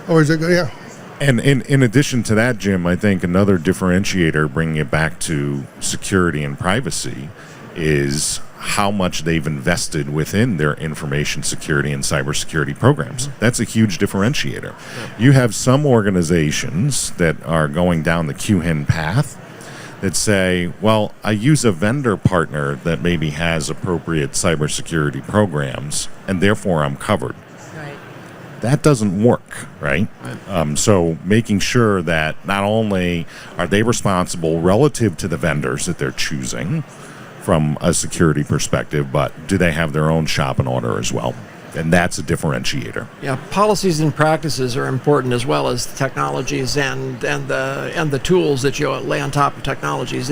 or is it going? Yeah. And in addition to that, Jim, I think another differentiator, bringing it back to security and privacy, is how much they've invested within their information security and cybersecurity programs. That's a huge differentiator. You have some organizations that are going down the QHIN path that say, well, I use a vendor partner that maybe has appropriate cybersecurity programs, and therefore I'm covered. Right. That doesn't work, right? So making sure that not only are they responsible relative to the vendors that they're choosing from a security perspective, but do they have their own shop in order as well? And that's a differentiator. Yeah, policies and practices are important, as well as the technologies and the tools that you lay on top of technologies.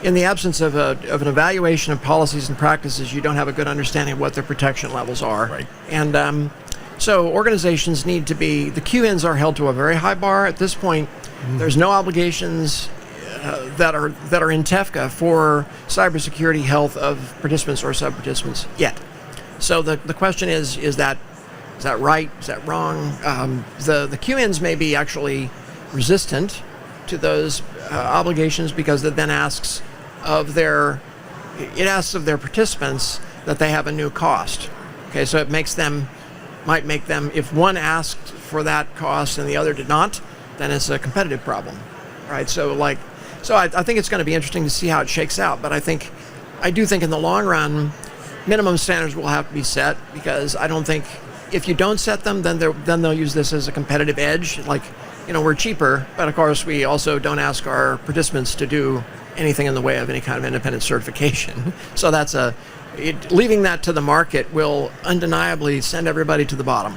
In the absence of an evaluation of policies and practices, you don't have a good understanding of what their protection levels are. Right. And so organizations need to be, the QHINs are held to a very high bar at this point. There's no obligations that are in TEFCA for cybersecurity health of participants or sub-participants yet. So the question is that right? Is that wrong? The QHINs may be actually resistant to those obligations, because it then asks of their participants that they have a new cost. Okay, so it might make them, if one asked for that cost and the other did not, then it's a competitive problem, right? So I think it's going to be interesting to see how it shakes out. But I do think in the long run, minimum standards will have to be set, because I don't think if you don't set them, then they'll use this as a competitive edge. Like, we're cheaper, but of course we also don't ask our participants to do anything in the way of any kind of independent certification. So leaving that to the market will undeniably send everybody to the bottom.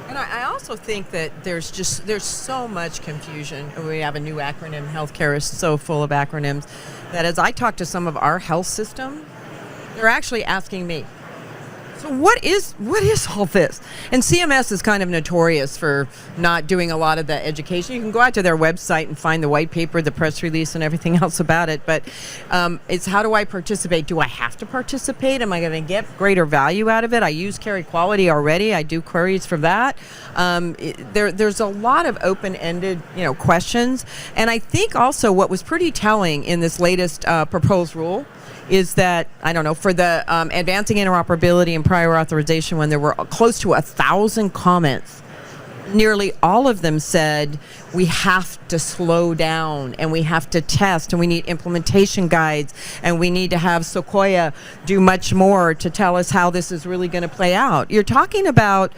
And I also think that there's so much confusion. We have a new acronym. Healthcare is so full of acronyms that as I talk to some of our health system, they're actually asking me, So what is all this? And CMS is kind of notorious for not doing a lot of the education. You can go out to their website and find the white paper, the press release, and everything else about it. But it's how do I participate? Do I have to participate? Am I going to get greater value out of it? I use Care Equality already. I do queries for that. There's a lot of open-ended, questions. And I think also what was pretty telling in this latest proposed rule is that, I don't know, for the advancing interoperability and prior authorization, when there were close to 1,000 comments, nearly all of them said we have to slow down and we have to test and we need implementation guides and we need to have Sequoia do much more to tell us how this is really going to play out. You're talking about,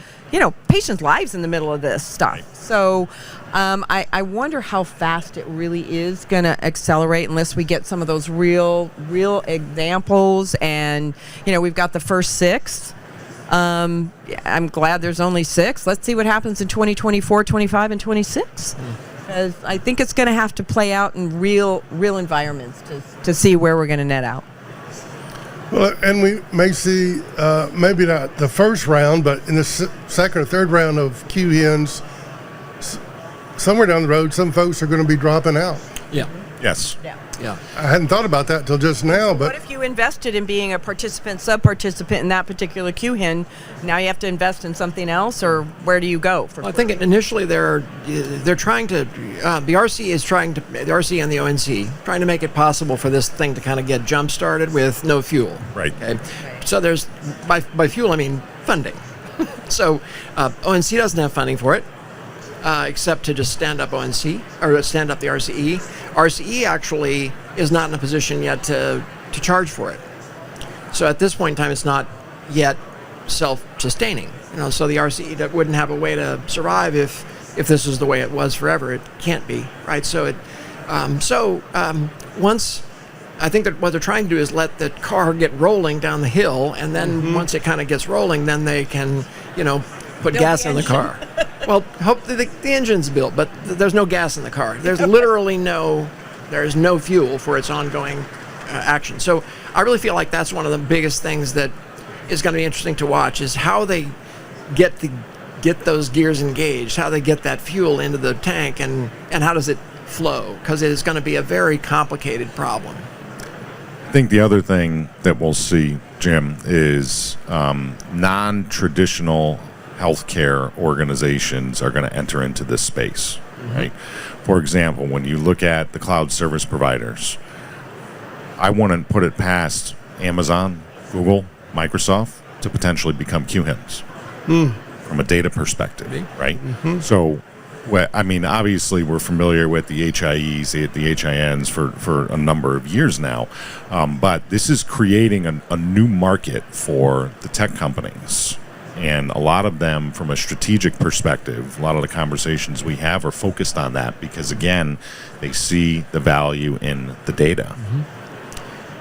patients' lives in the middle of this stuff. So I wonder how fast it really is going to accelerate unless we get some of those real examples. And, we've got the first 6. I'm glad there's only 6. Let's see what happens in 2024, 25, and 26. Because I think it's going to have to play out in real environments to see where we're going to net out. Well, and we may see, maybe not the first round, but in the second or third round of QHINs, somewhere down the road, some folks are going to be dropping out. Yeah. Yes. Yeah. I hadn't thought about that till just now, but What if you invested in being a participant, sub-participant in that particular QHIN? Now you have to invest in something else, or where do you go? Well, I think initially they're trying to, the RC and the ONC trying to make it possible for this thing to kind of get jump started with no fuel. Right. Okay. So there's, by fuel I mean funding. So ONC doesn't have funding for it. Except to just stand up ONC or stand up the RCE. RCE actually is not in a position yet to charge for it. So at this point in time, it's not yet self-sustaining. So the RCE wouldn't have a way to survive if this is the way it was forever. It can't be, right? So once I think that what they're trying to do is let the car get rolling down the hill, and then once it kind of gets rolling, then they can, put gas in the car. Well, hopefully the engine's built, but there's no gas in the car. There's literally no fuel for its ongoing action. So I really feel like that's one of the biggest things that is going to be interesting to watch is how they get those gears engaged, how they get that fuel into the tank, and how does it flow? Because it is going to be a very complicated problem. I think the other thing that we'll see, Jim, is non-traditional healthcare organizations are going to enter into this space, right? For example, when you look at the cloud service providers, I wouldn't put it past Amazon, Google, Microsoft to potentially become QHINs from a data perspective, right? So, obviously we're familiar with the HIEs, the HINs for a number of years now, but this is creating a new market for the tech companies. And a lot of them, from a strategic perspective, a lot of the conversations we have are focused on that because, again, they see the value in the data.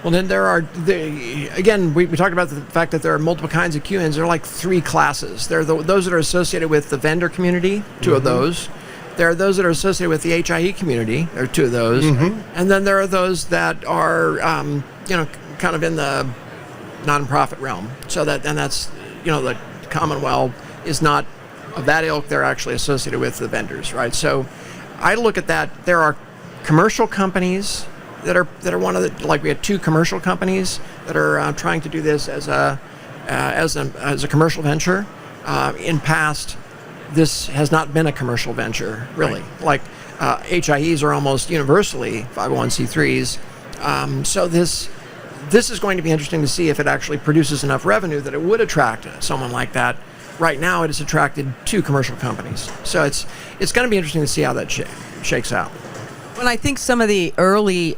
Well, then we talked about the fact that there are multiple kinds of QHINs. There are like 3 classes. There are those that are associated with the vendor community, 2 of those. There are those that are associated with the HIE community. There are 2 of those. And then there are those that are, kind of in the nonprofit realm. That's the Commonwealth is not of that ilk. They're actually associated with the vendors, right? So I look at that. There are commercial companies that are one of the, like we had 2 commercial companies that are trying to do this as a commercial venture. In past, this has not been a commercial venture, really. Like HIEs are almost universally 501c3s. So this is going to be interesting to see if it actually produces enough revenue that it would attract someone like that. Right now, it has attracted 2 commercial companies. So it's going to be interesting to see how that shakes out. Well, I think some of the early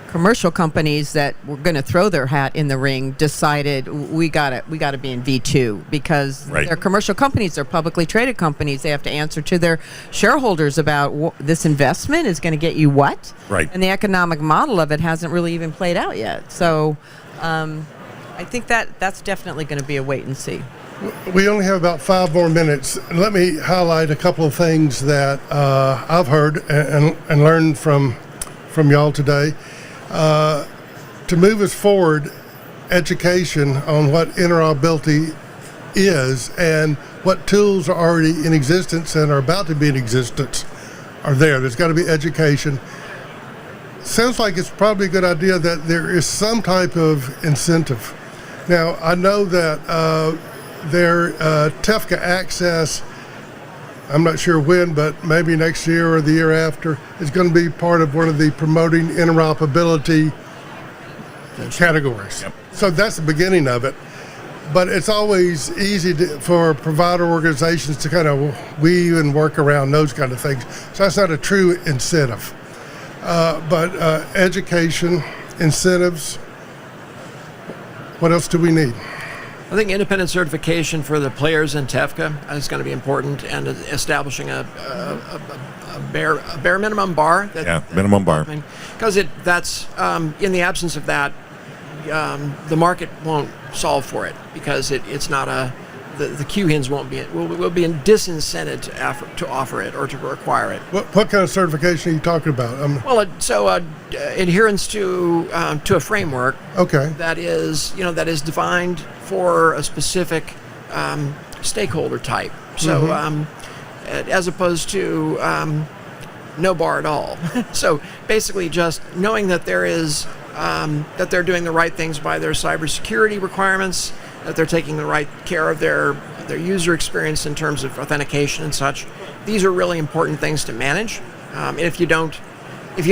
commercial companies that were going to throw their hat in the ring decided we got to be in V2 because they're commercial companies, they're publicly traded companies. They have to answer to their shareholders about this investment is going to get you what, and the economic model of it hasn't really even played out yet. So I think that's definitely going to be a wait and see. we only have about 5 more minutes. Let me highlight a couple of things that I've heard and learned from y'all today. To move us forward education on what interoperability is and what tools are already in existence and are about to be in existence are there. There's got to be education. Sounds like it's probably a good idea that there is some type of incentive. Now, I know that their TEFCA access, I'm not sure when, but maybe next year or the year after, is going to be part of one of the promoting interoperability categories. Yep. So that's the beginning of it. But it's always easy for provider organizations to kind of weave and work around those kind of things. So that's not a true incentive. But education, incentives, what else do we need? I think independent certification for the players in TEFCA is going to be important, and establishing a bare minimum bar. Minimum bar. Because that's in the absence of that, the market won't solve for it, because it's not the QHINs will be disincented to offer it or to require it. What kind of certification are you talking about? Adherence to a framework. Okay. That is defined for a specific stakeholder type. So as opposed to no bar at all. So basically, just knowing that there is that they're doing the right things by their cybersecurity requirements, that they're taking the right care of their user experience in terms of authentication and such. These are really important things to manage. And if you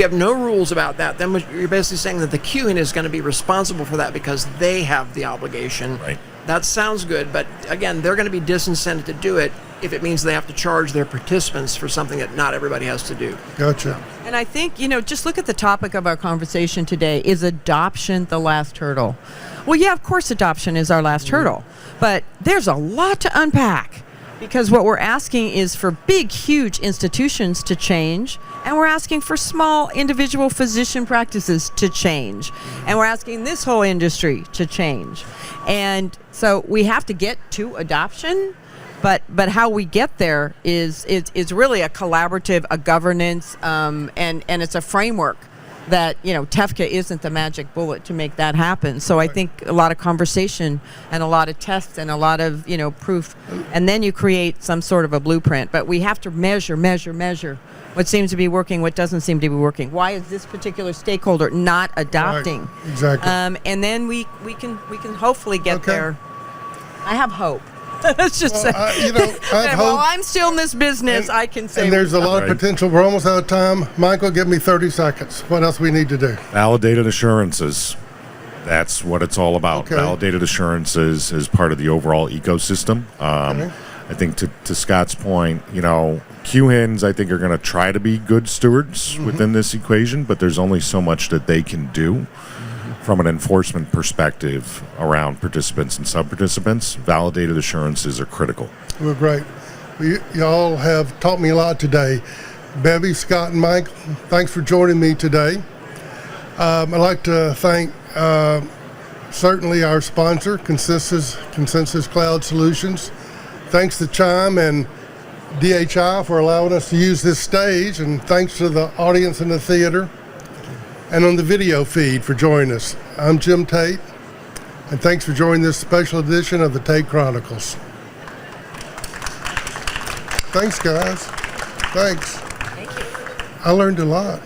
have no rules about that, then you're basically saying that the QHIN is going to be responsible for that because they have the obligation. Right. That sounds good, but again, they're going to be disincented to do it if it means they have to charge their participants for something that not everybody has to do. Gotcha. And I think, just look at the topic of our conversation today. Is adoption the last hurdle? Well, yeah, of course adoption is our last hurdle. But there's a lot to unpack, because what we're asking is for big, huge institutions to change, and we're asking for small individual physician practices to change, and we're asking this whole industry to change. And so we have to get to adoption. But how we get there is really a collaborative, a governance, and it's a framework that, TEFCA isn't the magic bullet to make that happen. So I think a lot of conversation and a lot of tests and a lot of, proof, and then you create some sort of a blueprint. But we have to measure what seems to be working, what doesn't seem to be working. Why is this particular stakeholder not adopting? Right. Exactly. And then we can hopefully get there. I have hope. Let's just say. I have While hope. I'm still in this business, I can say. And there's a lot of potential. We're almost out of time. Michael, give me 30 seconds. What else we need to do? Validated assurances. That's what it's all about. Okay. Validated assurances is part of the overall ecosystem. Okay. I think to Scott's point, QHINs, I think, are going to try to be good stewards within this equation, but there's only so much that they can do. From an enforcement perspective around participants and sub-participants, validated assurances are critical. Well, great. Y'all have taught me a lot today. Bevey, Scott, and Mike, thanks for joining me today. I'd like to thank certainly our sponsor, Consensus Cloud Solutions. Thanks to CHIME and DHI for allowing us to use this stage, and thanks to the audience in the theater and on the video feed for joining us. I'm Jim Tate, and thanks for joining this special edition of the Tate Chronicles. Thanks, guys. Thanks. Thank you. I learned a lot.